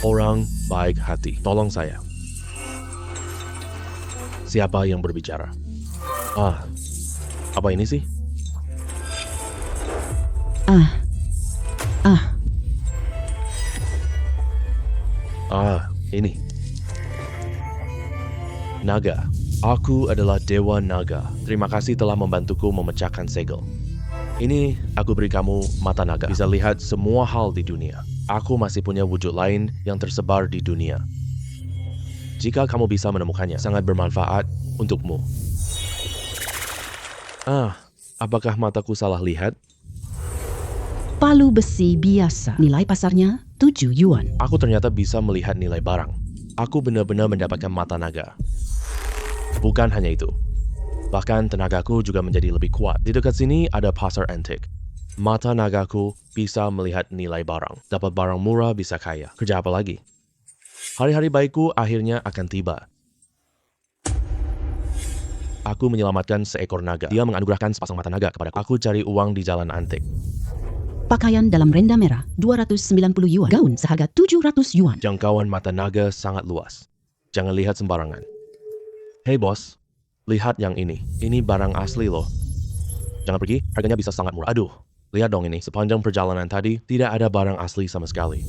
orang baik hati. Tolong saya. Siapa yang berbicara? Apa ini sih? Ini. Naga. Aku adalah Dewa Naga. Terima kasih telah membantuku memecahkan segel. Ini aku beri kamu mata naga. Bisa lihat semua hal di dunia. Aku masih punya wujud lain yang tersebar di dunia. Jika kamu bisa menemukannya, sangat bermanfaat untukmu. Apakah mataku salah lihat? Palu besi biasa. Nilai pasarnya 7 yuan. Aku ternyata bisa melihat nilai barang. Aku benar-benar mendapatkan mata naga. Bukan hanya itu. Bahkan tenagaku juga menjadi lebih kuat. Di dekat sini ada pasar antik. Mata nagaku bisa melihat nilai barang. Dapat barang murah bisa kaya. Kerja apa lagi? Hari-hari baikku akhirnya akan tiba. Aku menyelamatkan seekor naga. Dia menganugerahkan sepasang mata naga kepadaku. Aku cari uang di jalan antik. Pakaian dalam renda merah 290 yuan. Gaun seharga 700 yuan. Jangkauan mata naga sangat luas. Jangan lihat sembarangan. Hei bos, lihat yang ini. Ini barang asli loh. Jangan pergi, harganya bisa sangat murah. Aduh, lihat dong ini. Sepanjang perjalanan tadi, tidak ada barang asli sama sekali.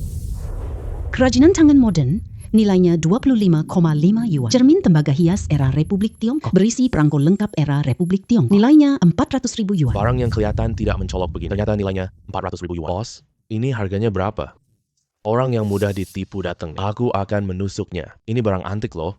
Kerajinan tangan modern, nilainya 25,5 yuan. Cermin tembaga hias era Republik Tiongkok. Berisi perangko lengkap era Republik Tiongkok. Nilainya 400.000 yuan. Barang yang kelihatan tidak mencolok begini. Ternyata nilainya 400.000 yuan. Bos, ini harganya berapa? Orang yang mudah ditipu datang. Aku akan menusuknya. Ini barang antik loh.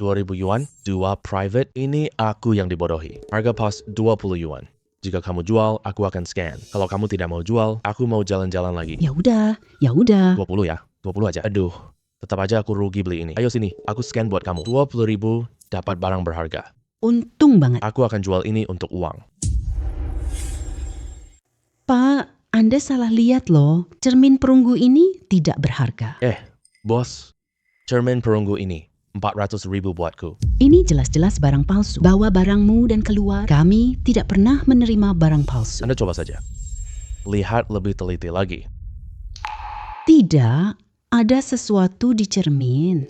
2.000 yuan, 2 private. Ini aku yang dibodohi. Harga pas 20 yuan. Jika kamu jual, aku akan scan. Kalau kamu tidak mau jual, aku mau jalan-jalan lagi. Ya udah. 20 ya, 20 aja. Aduh, tetap aja aku rugi beli ini. Ayo sini, aku scan buat kamu. 20.000 dapat barang berharga. Untung banget. Aku akan jual ini untuk uang. Pak, Anda salah lihat loh. Cermin perunggu ini tidak berharga. Bos, cermin perunggu ini 400.000 buatku. Ini jelas-jelas barang palsu. Bawa barangmu dan keluar. Kami tidak pernah menerima barang palsu. Anda coba saja. Lihat lebih teliti lagi. Tidak, ada sesuatu di cermin.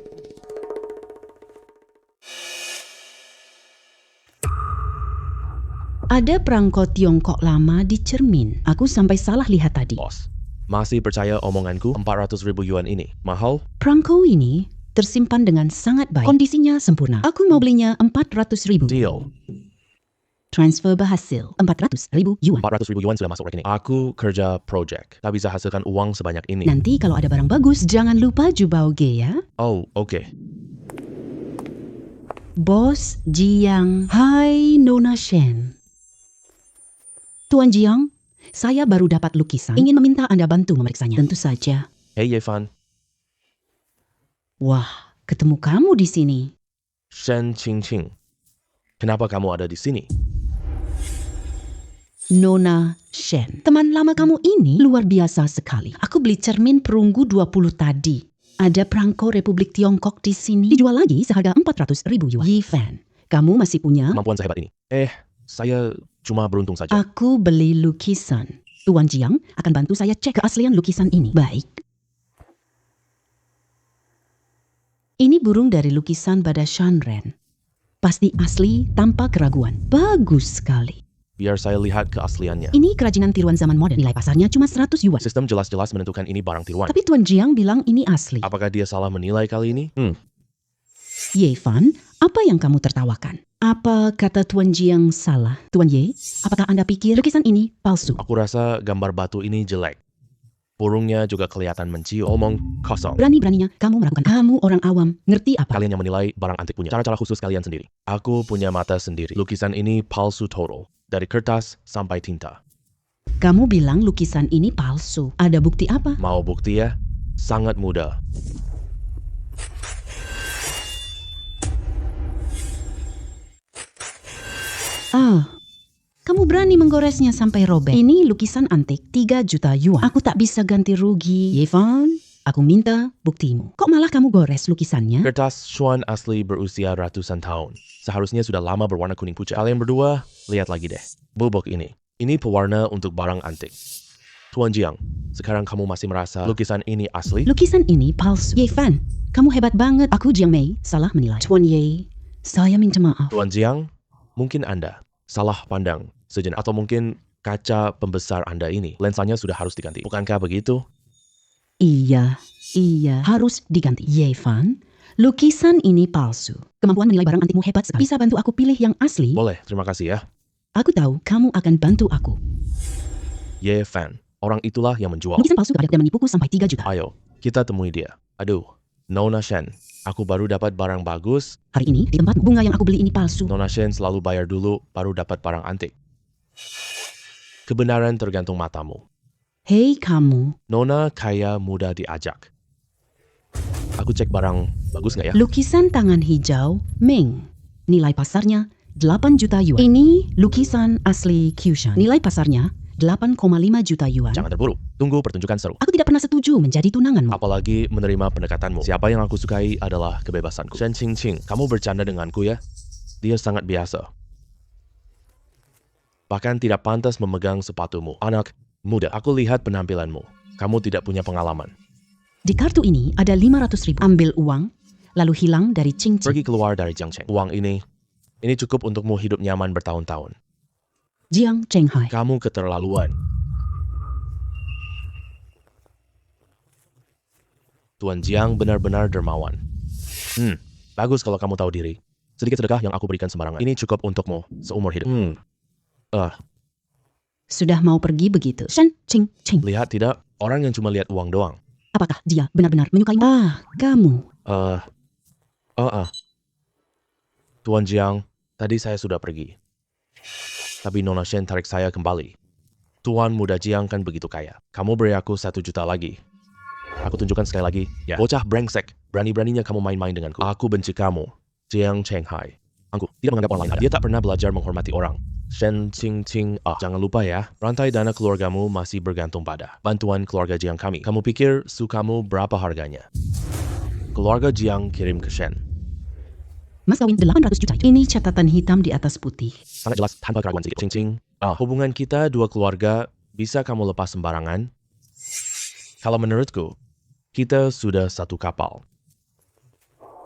Ada perangko Tiongkok lama di cermin. Aku sampai salah lihat tadi. Bos, masih percaya omonganku? 400.000 yuan ini mahal? Perangko ini tersimpan dengan sangat baik. Kondisinya sempurna. Aku mau belinya 400.000. Deal. Transfer berhasil. 400.000 yuan. 400.000 yuan sudah masuk rekening. Aku kerja project. Tak bisa hasilkan uang sebanyak ini. Nanti kalau ada barang bagus, jangan lupa jubauge ya. Oh, oke. Bos Jiang. Hai Nona Shen. Tuan Jiang, saya baru dapat lukisan. Ingin meminta Anda bantu memeriksanya. Tentu saja. Hey Yefan, Wah, ketemu kamu di sini. Shen Qingqing. Kenapa kamu ada di sini? Nona Shen. Teman lama kamu ini luar biasa sekali. Aku beli cermin perunggu 20 tadi. Ada perangko Republik Tiongkok di sini. Dijual lagi seharga 400.000 yuan. Yifan, kamu masih punya? Kemampuan sehebat ini. Saya cuma beruntung saja. Aku beli lukisan. Tuan Jiang akan bantu saya cek keaslian lukisan ini. Baik. Ini burung dari lukisan Bada Shanren. Pasti asli tanpa keraguan. Bagus sekali. Biar saya lihat keasliannya. Ini kerajinan tiruan zaman modern. Nilai pasarnya cuma 100 yuan. Sistem jelas-jelas menentukan ini barang tiruan. Tapi Tuan Jiang bilang ini asli. Apakah dia salah menilai kali ini? Yefan, apa yang kamu tertawakan? Apa kata Tuan Jiang salah? Tuan Ye, apakah Anda pikir lukisan ini palsu? Aku rasa gambar batu ini jelek. Burungnya juga kelihatan mencium. Omong kosong. Berani-beraninya kamu melakukan. Kamu orang awam, ngerti apa? Kalian yang menilai barang antik punya cara-cara khusus kalian sendiri. Aku punya mata sendiri. Lukisan ini palsu total. Dari kertas sampai tinta. Kamu bilang lukisan ini palsu. Ada bukti apa? Mau bukti ya? Sangat mudah. Kamu berani menggoresnya sampai robek. Ini lukisan antik 3 juta yuan. Aku tak bisa ganti rugi. Yefan, aku minta buktimu. Kok malah kamu gores lukisannya? Kertas Xuan asli berusia ratusan tahun. Seharusnya sudah lama berwarna kuning pucat. Kalian berdua, lihat lagi deh. Bubuk ini. Ini pewarna untuk barang antik. Tuan Jiang, sekarang kamu masih merasa lukisan ini asli? Lukisan ini palsu. Ye Fan, kamu hebat banget. Aku Jiang Mei salah menilai. Tuan Ye, saya minta maaf. Tuan Jiang, mungkin Anda salah pandang sejenak. Atau mungkin kaca pembesar Anda ini, lensanya sudah harus diganti. Bukankah begitu? Iya, harus diganti. Ye Fan, lukisan ini palsu. Kemampuan menilai barang antikmu hebat sekali. Bisa bantu aku pilih yang asli? Boleh, terima kasih ya. Aku tahu kamu akan bantu aku. Ye Fan, orang itulah yang menjual. Lukisan palsu ada dan menipuku sampai 3 juta. Ayo, kita temui dia. Aduh, Nona Shen, aku baru dapat barang bagus. Hari ini di tempat bunga yang aku beli ini palsu. Nona Shen selalu bayar dulu, baru dapat barang antik. Kebenaran tergantung matamu. Hei kamu, Nona kaya mudah diajak. Aku cek barang bagus nggak ya? lukisan tangan hijau Ming. Nilai pasarnya 8 juta yuan. Ini lukisan asli Kyushan. Nilai pasarnya 8,5 juta yuan. Jangan terburu, tunggu pertunjukan seru. Aku tidak pernah setuju menjadi tunanganmu. Apalagi menerima pendekatanmu. Siapa yang aku sukai adalah kebebasanku. Shen Qingqing, kamu bercanda denganku ya? Dia sangat biasa. Bahkan tidak pantas memegang sepatumu. Anak muda, aku lihat penampilanmu. Kamu tidak punya pengalaman. Di kartu ini ada 500 ribu. Ambil uang, lalu hilang dari Qingqing. Pergi keluar dari Jiangcheng. Uang ini cukup untukmu hidup nyaman bertahun-tahun. Jiang Chenghai. Kamu keterlaluan. Tuan Jiang benar-benar dermawan. Bagus kalau kamu tahu diri. Sedikit sedekah yang aku berikan sembarangan. Ini cukup untukmu seumur hidup. Sudah mau pergi begitu. Shen Qingqing. Lihat tidak? Orang yang cuma lihat uang doang. Apakah dia benar-benar menyukaimu? Kamu. Tuan Jiang, tadi saya sudah pergi. Tapi Nona Shen tarik saya kembali. Tuan muda Jiang kan begitu kaya. Kamu beri aku 1 juta lagi. Aku tunjukkan sekali lagi. Ya. Bocah brengsek. Berani-beraninya kamu main-main denganku. Aku benci kamu. Jiang Chenghai. Aku tidak menganggap orang lain. Dia tak pernah belajar menghormati orang. Shen Qingqing. Jangan lupa ya. Rantai dana keluargamu masih bergantung pada bantuan keluarga Jiang kami. Kamu pikir sukamu berapa harganya? Keluarga Jiang kirim ke Shen. Mas kawin 800 juta. Ini catatan hitam di atas putih. Sangat jelas tanpa keraguan sedikit. Qingqing. Hubungan kita dua keluarga bisa kamu lepas sembarangan? Kalau menurutku, kita sudah satu kapal.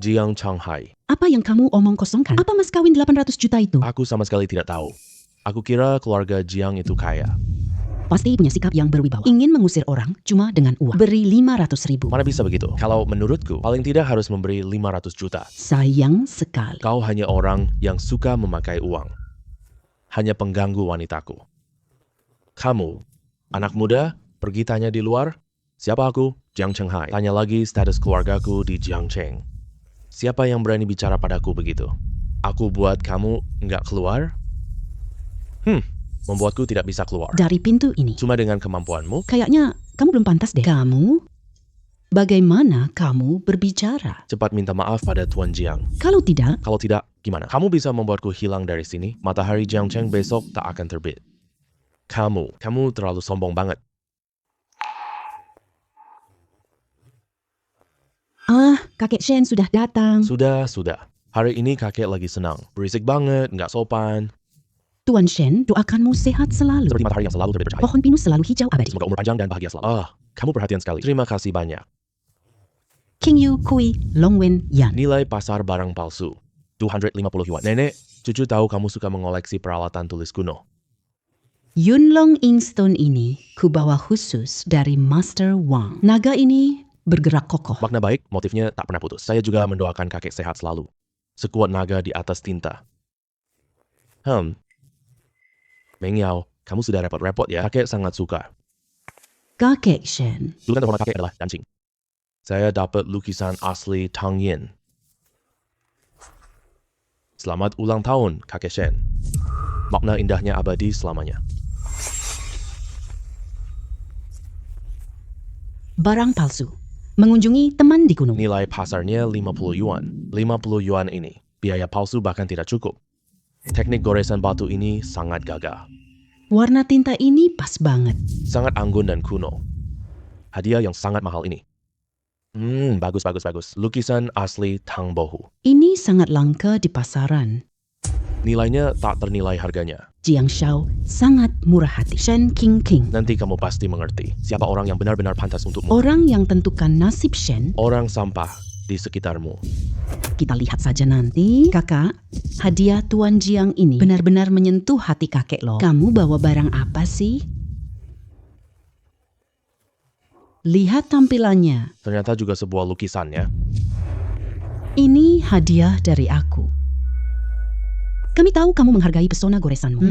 Jiang Chenghai. Apa yang kamu omong kosongkan? Apa mas kawin 800 juta itu? Aku sama sekali tidak tahu. Aku kira keluarga Jiang itu kaya. Pasti punya sikap yang berwibawa. Ingin mengusir orang cuma dengan uang. Beri 500 ribu. Mana bisa begitu? Kalau menurutku, paling tidak harus memberi 500 juta. Sayang sekali. Kau hanya orang yang suka memakai uang. Hanya pengganggu wanitaku. Kamu, anak muda, pergi tanya di luar. Siapa aku? Jiang Chenghai. Tanya lagi status keluargaku di Jiangcheng. Siapa yang berani bicara padaku begitu? Aku buat kamu nggak keluar? Membuatku tidak bisa keluar. Dari pintu ini. Cuma dengan kemampuanmu? Kayaknya kamu belum pantas deh. Kamu? Bagaimana kamu berbicara? Cepat minta maaf pada Tuan Jiang. Kalau tidak, Gimana? Kamu bisa membuatku hilang dari sini? Matahari Jiangcheng besok tak akan terbit. Kamu terlalu sombong banget. kakek Shen sudah datang. Sudah. Hari ini kakek lagi senang. Berisik banget, nggak sopan. Tuan Shen, doakanmu sehat selalu. Seperti matahari yang selalu terbit bercahaya. Pohon pinus selalu hijau abadi. Semoga umur panjang dan bahagia selalu. Kamu perhatian sekali. Terima kasih banyak. King Yu Kui Long Wen Yan. Nilai pasar barang palsu 250 yuan. Nenek, cucu tahu kamu suka mengoleksi peralatan tulis kuno. Yunlong Inkstone ini kubawa khusus dari Master Wang. Naga ini bergerak kokoh. Makna baik, motifnya tak pernah putus. Saya juga mendoakan kakek sehat selalu. Sekuat naga di atas tinta. Meng Yao, kamu sudah repot-repot ya. Kakek sangat suka. Kakek Shen. Julukan terhormat kakek adalah Dancing. Saya dapat lukisan asli Tang Yin. Selamat ulang tahun, kakek Shen. Makna indahnya abadi selamanya. Barang palsu. Mengunjungi teman di gunung. Nilai pasarnya 50 yuan. 50 yuan ini. Biaya palsu bahkan tidak cukup. Teknik goresan batu ini sangat gagah. Warna tinta ini pas banget. Sangat anggun dan kuno. Hadiah yang sangat mahal ini. Bagus. Lukisan asli Tang Bohu. Ini sangat langka di pasaran. Nilainya tak ternilai harganya. Jiang Shao sangat murah hati. Shen Qingqing, Nanti kamu pasti mengerti siapa orang yang benar-benar pantas untukmu. orang yang tentukan nasib Shen. Orang sampah di sekitarmu. Kita lihat saja nanti. Kakak, hadiah Tuan Jiang ini benar-benar menyentuh hati kakek loh. Kamu bawa barang apa sih? Lihat tampilannya. Ternyata juga sebuah lukisan ya. Ini hadiah dari aku. Kami tahu kamu menghargai pesona goresanmu.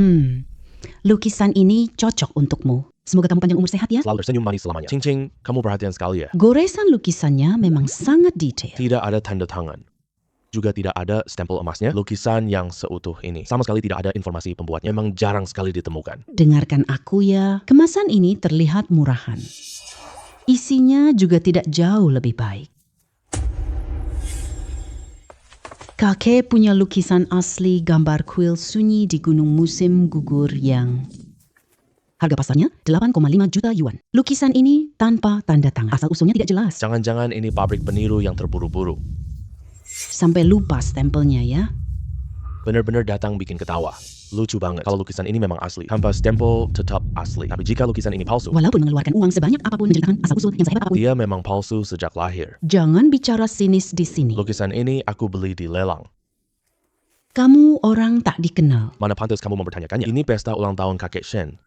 Lukisan ini cocok untukmu. Semoga kamu panjang umur sehat ya. Selalu tersenyum manis selamanya. Cing Cing, kamu perhatian sekali ya. Goresan lukisannya memang sangat detail. Tidak ada tanda tangan. Juga tidak ada stempel emasnya. Lukisan yang seutuh ini. Sama sekali tidak ada informasi pembuatnya. Memang jarang sekali ditemukan. Dengarkan aku ya, kemasan ini terlihat murahan. Isinya juga tidak jauh lebih baik. Kakek punya lukisan asli gambar kuil sunyi di Gunung Musim Gugur yang harga pasarnya 8,5 juta yuan. Lukisan ini tanpa tanda tangan. Asal-usulnya tidak jelas. Jangan-jangan ini pabrik peniru yang terburu-buru. Sampai lupa stempelnya ya. Benar-benar datang bikin ketawa. Lucu banget. Kalau lukisan ini memang asli. Tanpa stempel tetap asli. Tapi jika lukisan ini palsu, Walaupun mengeluarkan uang sebanyak apapun menceritakan asal-usul yang sehebat apapun. dia memang palsu sejak lahir. Jangan bicara sinis di sini. Lukisan ini aku beli di lelang. Kamu orang tak dikenal. Mana pantas kamu mempertanyakannya? Ini pesta ulang tahun kakek Shen.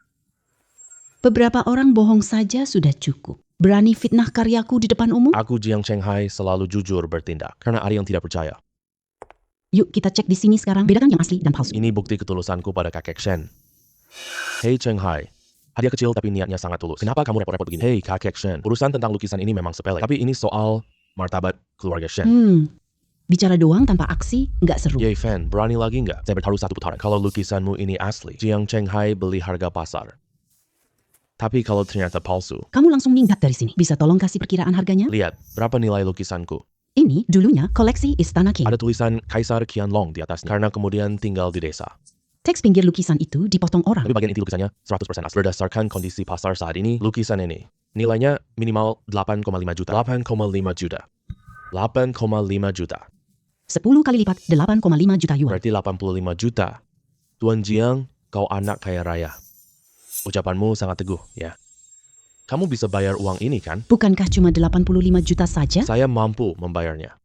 Beberapa orang bohong saja sudah cukup. Berani fitnah karyaku di depan umum? Aku Jiang Shanghai selalu jujur bertindak. Karena ada yang tidak percaya. Yuk kita cek di sini sekarang. Bedakan yang asli dan palsu. Ini bukti ketulusanku pada kakek Shen. Hei Shanghai. Hadiah kecil tapi niatnya sangat tulus. Kenapa kamu repot-repot begini? Hei kakek Shen. Urusan tentang lukisan ini memang sepele. Tapi ini soal martabat keluarga Shen. Bicara doang tanpa aksi, nggak seru. Ye Fan, berani lagi nggak? Saya bertaruh satu putaran. Kalau lukisanmu ini asli, Jiang Shanghai beli harga pasar. Tapi kalau ternyata palsu, Kamu langsung minggat dari sini. Bisa tolong kasih perkiraan harganya? lihat berapa nilai lukisanku. Ini dulunya koleksi Istana Qing. Ada tulisan Kaisar Qianlong di atasnya. Karena kemudian tinggal di desa. Teks pinggir lukisan itu dipotong orang. Tapi bagian inti lukisannya 100% asli. Berdasarkan kondisi pasar saat ini, lukisan ini nilainya minimal 8,5 juta. 8,5 juta. 8,5 juta. 10 kali lipat 8,5 juta yuan. Berarti 85 juta. Tuan Jiang, kau anak kaya raya. Ucapanmu sangat teguh, ya. Kamu bisa bayar uang ini kan? Bukankah cuma 85 juta saja? Saya mampu membayarnya.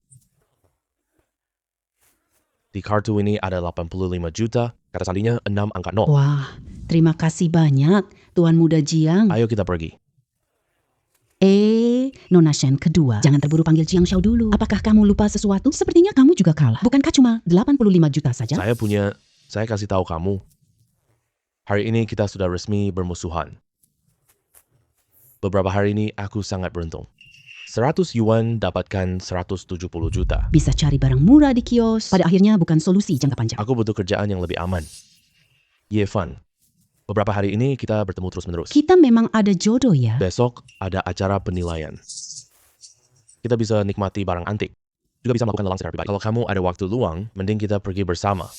Di kartu ini ada 85 juta, kata sandinya 6 angka 0. Wah, terima kasih banyak, Tuan Muda Jiang. Ayo kita pergi. Nona Shen kedua. Jangan terburu panggil Jiang Shao dulu. Apakah kamu lupa sesuatu? Sepertinya kamu juga kalah. Bukankah cuma 85 juta saja? Saya kasih tahu kamu. Hari ini kita sudah resmi bermusuhan. Beberapa hari ini aku sangat beruntung. 100 yuan dapatkan 170 juta. Bisa cari barang murah di kios. Pada akhirnya bukan solusi jangka panjang. Aku butuh kerjaan yang lebih aman. Ye Fan, beberapa hari ini kita bertemu terus-menerus. Kita memang ada jodoh ya. Besok ada acara penilaian. Kita bisa nikmati barang antik. Juga bisa melakukan lelang secara pribadi. Kalau kamu ada waktu luang, mending kita pergi bersama.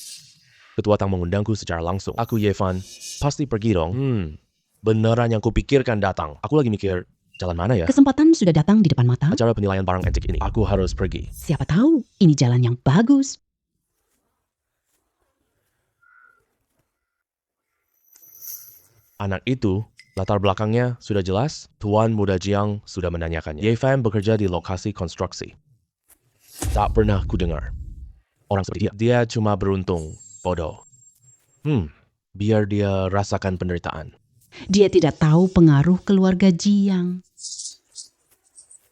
Ketua Tang mengundangku secara langsung. Aku Ye Fan, pasti pergi dong. Beneran yang kupikirkan datang. Aku lagi mikir, jalan mana ya? Kesempatan sudah datang di depan mata. Acara penilaian barang antik ini. Aku harus pergi. Siapa tahu ini jalan yang bagus. Anak itu, latar belakangnya sudah jelas. Tuan Muda Jiang sudah menanyakannya. Ye Fan bekerja di lokasi konstruksi. Tak pernah kudengar orang seperti dia. Dia cuma beruntung, bodoh. Biar dia rasakan penderitaan. Dia tidak tahu pengaruh keluarga Jiang.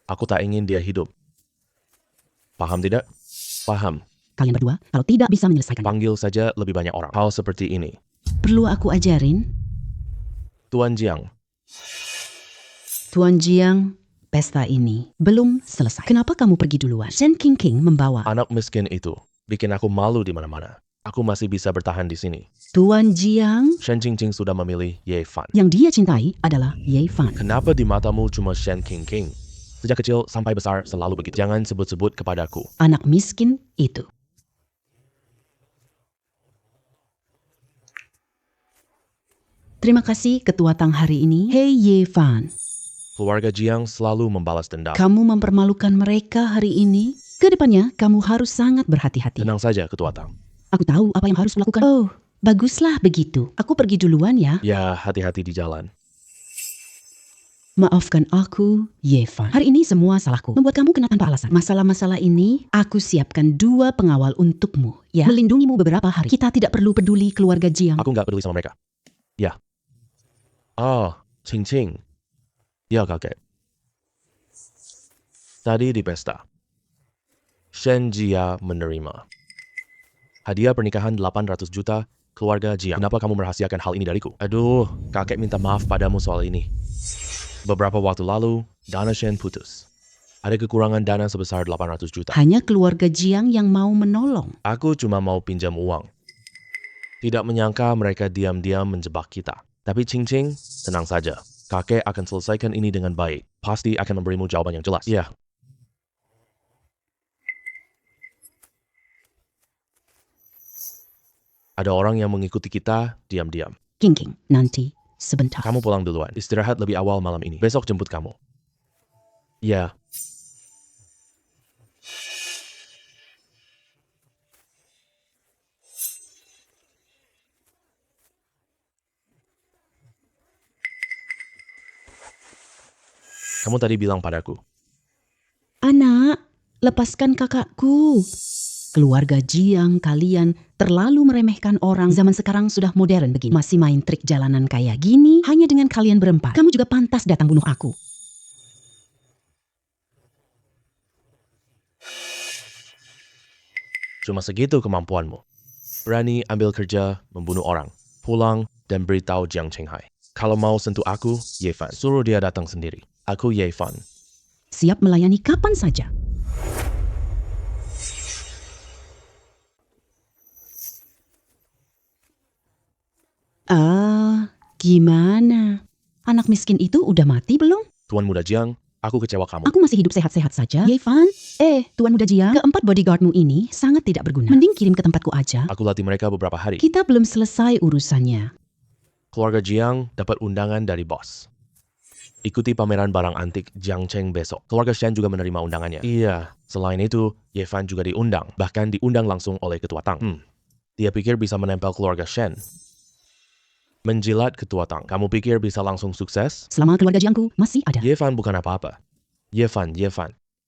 Aku tak ingin dia hidup. Paham tidak? Paham. Kalian berdua, kalau tidak bisa menyelesaikan, Panggil saja lebih banyak orang. Hal seperti ini. perlu aku ajarin? Tuan Jiang, Tuan Jiang, pesta ini belum selesai. Kenapa kamu pergi duluan? Shen Qingqing membawa. anak miskin itu bikin aku malu di mana-mana. Aku masih bisa bertahan di sini. Tuan Jiang, Shen Qingqing sudah memilih Ye Fan. yang dia cintai adalah Ye Fan. Kenapa di matamu cuma Shen Qingqing? Sejak kecil sampai besar selalu begitu. Jangan sebut-sebut kepadaku. Anak miskin itu. Terima kasih Ketua Tang hari ini. Hei Ye Fan, Keluarga Jiang selalu membalas dendam. kamu mempermalukan mereka hari ini. Kedepannya kamu harus sangat berhati-hati. Tenang saja, Ketua Tang. Aku tahu apa yang harus kulakukan. Oh, Baguslah begitu. Aku pergi duluan ya. Ya, hati-hati di jalan. Maafkan aku, Yevan. Hari ini semua salahku. Membuat kamu kena tanpa alasan. Masalah-masalah ini, aku siapkan 2 pengawal untukmu. Ya, melindungimu beberapa hari. Kita tidak perlu peduli keluarga Jiang. Aku nggak peduli sama mereka. Ya. Oh, Cing. Ya, kakek. Tadi di pesta, Shen Jia menerima hadiah pernikahan 800 juta keluarga Jiang. Kenapa kamu merahasiakan hal ini dariku? Aduh, kakek minta maaf padamu soal ini. Beberapa waktu lalu, dana Shen putus. Ada kekurangan dana sebesar 800 juta. Hanya keluarga Jiang yang mau menolong. Aku cuma mau pinjam uang. Tidak menyangka mereka diam-diam menjebak kita. Tapi Cing, tenang saja. Kakek akan selesaikan ini dengan baik. Pasti akan memberimu jawaban yang jelas. Ya. Ada orang yang mengikuti kita diam-diam. King, nanti sebentar. Kamu pulang duluan. Istirahat lebih awal malam ini. Besok jemput kamu. Ya. Kamu tadi bilang padaku. Anak, lepaskan kakakku. Keluarga Jiang kalian terlalu meremehkan orang. Zaman sekarang sudah modern begini. Masih main trik jalanan kayak gini hanya dengan kalian berempat. Kamu juga pantas datang bunuh aku. Cuma segitu kemampuanmu. Berani ambil kerja, membunuh orang, pulang, dan beritahu Jiang Chenghai. Kalau mau sentuh aku, Yevan, suruh dia datang sendiri. Aku Yevan. Siap melayani kapan saja. Gimana? Anak miskin itu udah mati belum? Tuan Muda Jiang, aku kecewa kamu. Aku masih hidup sehat-sehat saja. Yevan, Tuan Muda Jiang, keempat bodyguardmu ini sangat tidak berguna. Mending kirim ke tempatku aja. Aku latih mereka beberapa hari. Kita belum selesai urusannya. Keluarga Jiang dapat undangan dari bos. Ikuti pameran barang antik Jiang Cheng besok. Keluarga Shen juga menerima undangannya. Iya, selain itu, Yevan juga diundang. Bahkan diundang langsung oleh Ketua Tang. Dia pikir bisa menempel keluarga Shen. Menjilat Ketua Tang. Kamu pikir bisa langsung sukses? Selama keluarga Jiangku masih ada. Yevan bukan apa-apa. Yevan.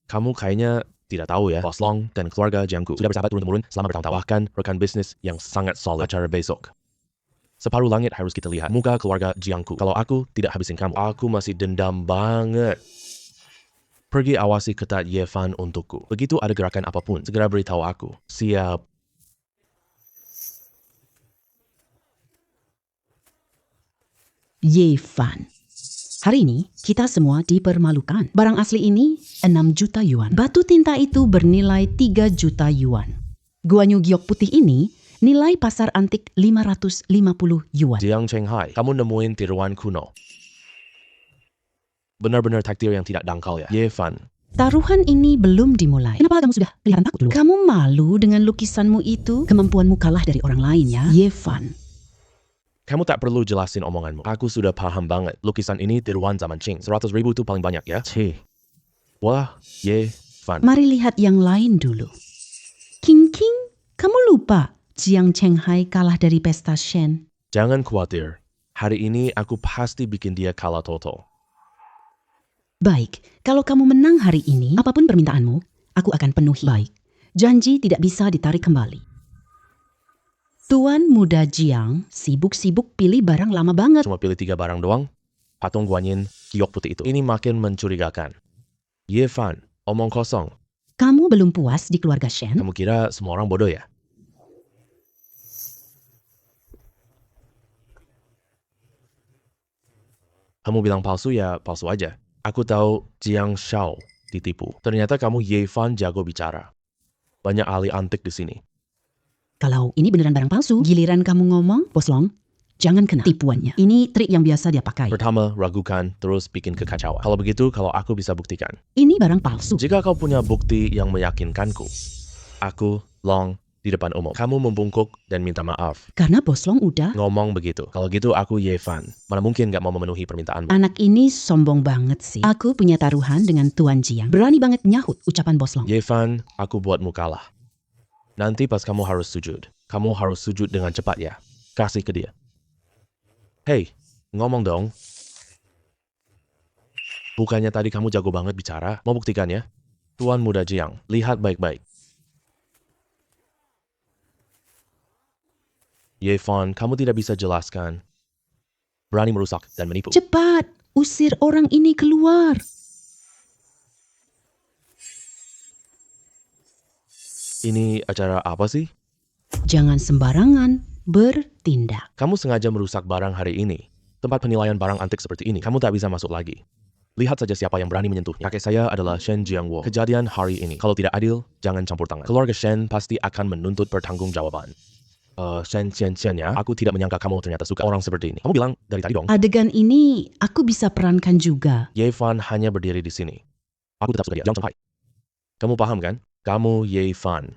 Kamu kayaknya tidak tahu ya, Bos Long dan keluarga Jiangku sudah bersahabat turun-temurun selama bertahun-tahun. Bahkan rekan bisnis yang sangat solid. Acara besok. Separuh langit harus kita lihat. Muka keluarga Jiangku. Kalau aku tidak habisin kamu. Aku masih dendam banget. Pergi awasi ketat Yevan untukku. Begitu ada gerakan apapun, segera beritahu aku. Siap. Yevan. Hari ini kita semua dipermalukan. Barang asli ini 6 juta yuan. Batu tinta itu bernilai 3 juta yuan. Guanyu giok putih ini nilai pasar antik 550 yuan. Jiang Chenghai, kamu nemuin tiruan kuno. Benar-benar takdir yang tidak dangkal ya. Yevan. Taruhan ini belum dimulai. Kenapa kamu sudah kelihatan takut dulu? Kamu malu dengan lukisanmu itu? Kemampuanmu kalah dari orang lain ya. Yevan. Kamu tak perlu jelasin omonganmu. Aku sudah paham banget. Lukisan ini tiruan zaman Qing. 100.000 itu paling banyak ya. Wah, Yevan. Mari lihat yang lain dulu. King, kamu lupa Jiang Chenghai kalah dari pesta Shen. Jangan khawatir. Hari ini aku pasti bikin dia kalah total. Baik, kalau kamu menang hari ini, apapun permintaanmu, aku akan penuhi. Baik, janji tidak bisa ditarik kembali. Tuan Muda Jiang sibuk-sibuk pilih barang lama banget. Cuma pilih 3 barang doang. Patung Guanyin, giok putih itu. Ini makin mencurigakan. Yevan, omong kosong. Kamu belum puas di keluarga Shen? Kamu kira semua orang bodoh ya? Kamu bilang palsu ya palsu aja. Aku tahu Jiang Shao ditipu. Ternyata kamu Yevan jago bicara. Banyak ahli antik di sini. Kalau ini beneran barang palsu, giliran kamu ngomong, Bos Long, jangan kena tipuannya. Ini trik yang biasa dia pakai. Pertama, ragukan, terus bikin kekacauan. Kalau begitu, kalau aku bisa buktikan. Ini barang palsu. Jika kau punya bukti yang meyakinkanku, aku, Long, di depan umum. Kamu membungkuk dan minta maaf. Karena Bos Long udah. Ngomong begitu. Kalau gitu aku Yevan. Mana mungkin gak mau memenuhi permintaanmu. Anak ini sombong banget sih. Aku punya taruhan dengan Tuan Jiang. Berani banget nyahut ucapan Bos Long. Yevan, aku buatmu kalah. Nanti pas kamu harus sujud. Kamu harus sujud dengan cepat ya. Kasih ke dia. Hei, ngomong dong. Bukannya tadi kamu jago banget bicara? Mau buktikan ya? Tuan Muda Jiang, lihat baik-baik. Ye Fan, kamu tidak bisa jelaskan. Berani merusak dan menipu. Cepat, usir orang ini keluar. Ini acara apa sih? Jangan sembarangan bertindak. Kamu sengaja merusak barang hari ini. Tempat penilaian barang antik seperti ini, kamu tak bisa masuk lagi. Lihat saja siapa yang berani menyentuhnya. Kakek saya adalah Shen Jiangwo. Kejadian hari ini, kalau tidak adil, jangan campur tangan. Keluarga Shen pasti akan menuntut pertanggungjawaban. Shen ya, aku tidak menyangka kamu ternyata suka orang seperti ini. Kamu bilang dari tadi dong. Adegan ini aku bisa perankan juga. Ye Fan hanya berdiri di sini. Aku tetap suka dia. Jangan sampai. Kamu paham kan? Kamu Ye Fan.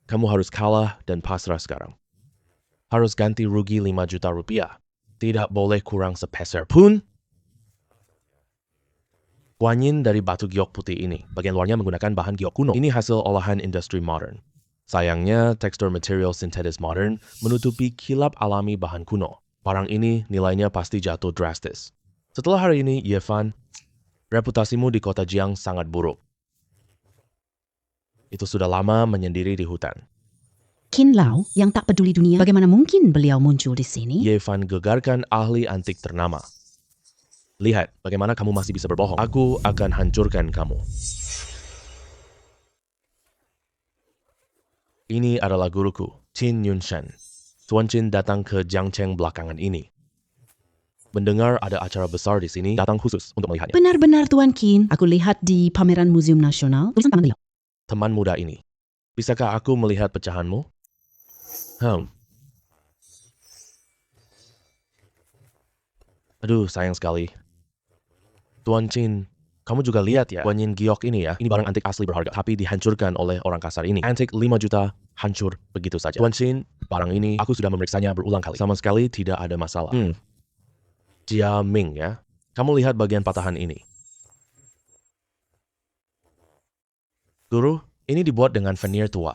Kamu harus kalah dan pasrah sekarang. Harus ganti rugi 5 juta rupiah. Tidak boleh kurang sepeser pun. Guan Yin dari batu giok putih ini, bagian luarnya menggunakan bahan giok kuno. Ini hasil olahan industri modern. Sayangnya, tekstur material sintetis modern menutupi kilap alami bahan kuno. Barang ini nilainya pasti jatuh drastis. Setelah hari ini, Ye Fan, reputasimu di kota Jiang sangat buruk. Itu sudah lama menyendiri di hutan. Qin Lao yang tak peduli dunia, bagaimana mungkin beliau muncul di sini? Ye Fan gegarkan ahli antik ternama. Lihat bagaimana kamu masih bisa berbohong. Aku akan hancurkan kamu. Ini adalah guruku, Qin Yunshan. Tuan Qin datang ke Jiangcheng belakangan ini. Mendengar ada acara besar di sini, datang khusus untuk melihatnya. Benar-benar Tuan Qin, aku lihat di pameran Museum Nasional, tulisan tangan beliau. Teman muda ini, bisakah aku melihat pecahanmu? Aduh, sayang sekali. Tuan Qin, kamu juga lihat ya, Guan Yin giok ini ya, ini barang antik asli berharga, tapi dihancurkan oleh orang kasar ini. Antik 5 juta, hancur begitu saja. Tuan Qin, barang ini aku sudah memeriksanya berulang kali. Sama sekali tidak ada masalah. Jia Ming ya, kamu lihat bagian patahan ini. Guru, ini dibuat dengan veneer tua.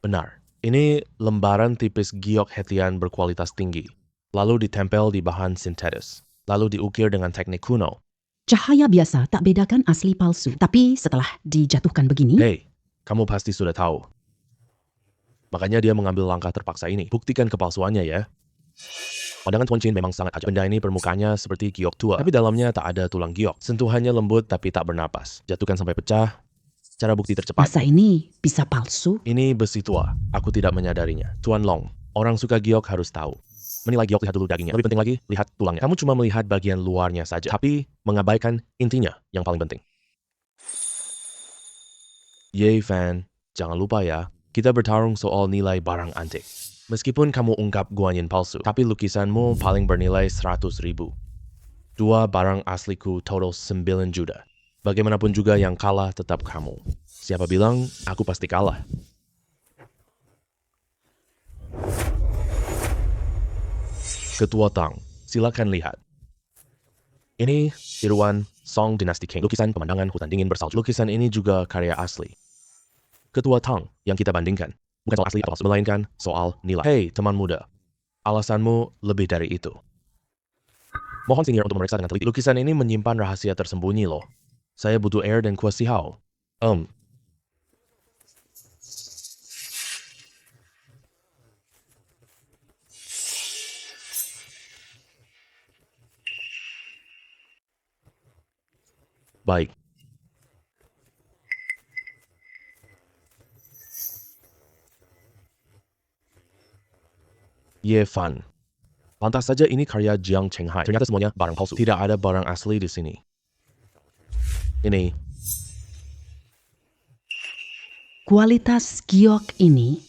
Benar, ini lembaran tipis giok hetian berkualitas tinggi, lalu ditempel di bahan sintetis, lalu diukir dengan teknik kuno. Cahaya biasa tak bedakan asli palsu. Tapi setelah dijatuhkan begini, Hei, kamu pasti sudah tahu. Makanya dia mengambil langkah terpaksa ini. Buktikan kepalsuannya ya. Pandangan Tuan Qin memang sangat tajam. Benda ini permukaannya seperti giok tua, tapi dalamnya tak ada tulang giok. Sentuhannya lembut tapi tak bernapas. Jatuhkan sampai pecah. Cara bukti tercepat. masa ini bisa palsu? Ini besi tua. Aku tidak menyadarinya. Tuan Long, orang suka giok harus tahu. Menilai giok, lihat dulu dagingnya. Lebih penting lagi, lihat tulangnya. Kamu cuma melihat bagian luarnya saja, tapi mengabaikan intinya yang paling penting. Ye Fan, jangan lupa ya, kita bertarung soal nilai barang antik. Meskipun kamu ungkap Guan Yin palsu, tapi lukisanmu paling bernilai 100.000. 2 barang asliku total 9 juta. Bagaimanapun juga yang kalah tetap kamu. Siapa bilang aku pasti kalah? Ketua Tang, silakan lihat. Ini tiruan Song Dynasty King, lukisan pemandangan hutan dingin bersalju. Lukisan ini juga karya asli. Ketua Tang yang kita bandingkan, bukan soal asli atau palsu, melainkan soal nilai. Hei teman muda, alasanmu lebih dari itu. Mohon senior untuk memeriksa dengan teliti. Lukisan ini menyimpan rahasia tersembunyi loh. Saya butuh air dan kuah sihau. Baik. Ye Fan. Pantas saja ini karya Jiang Chenghai. Ternyata semuanya barang palsu. Tidak ada barang asli di sini. Ini. Kualitas giok ini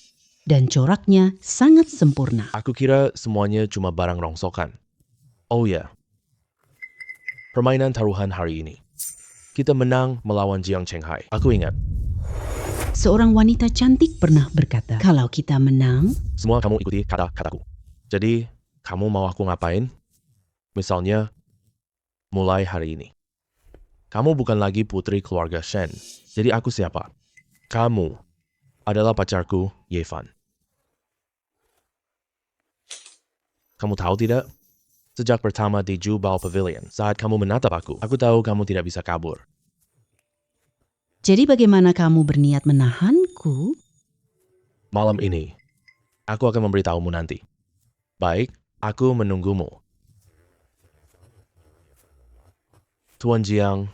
dan coraknya sangat sempurna. Aku kira semuanya cuma barang rongsokan. Oh ya. Permainan taruhan hari ini. Kita menang melawan Jiang Chenghai. Aku ingat. Seorang wanita cantik pernah berkata, kalau kita menang, Semua kamu ikuti kata-kataku. Jadi, kamu mau aku ngapain? Misalnya, mulai hari ini. Kamu bukan lagi putri keluarga Shen. Jadi aku siapa? Kamu adalah pacarku, Ye Fan. Kamu tahu tidak? Sejak pertama di Jubal Pavilion, saat kamu menatap aku tahu kamu tidak bisa kabur. Jadi bagaimana kamu berniat menahanku? Malam ini, aku akan memberitahumu nanti. Baik, aku menunggumu. Tuan Jiang,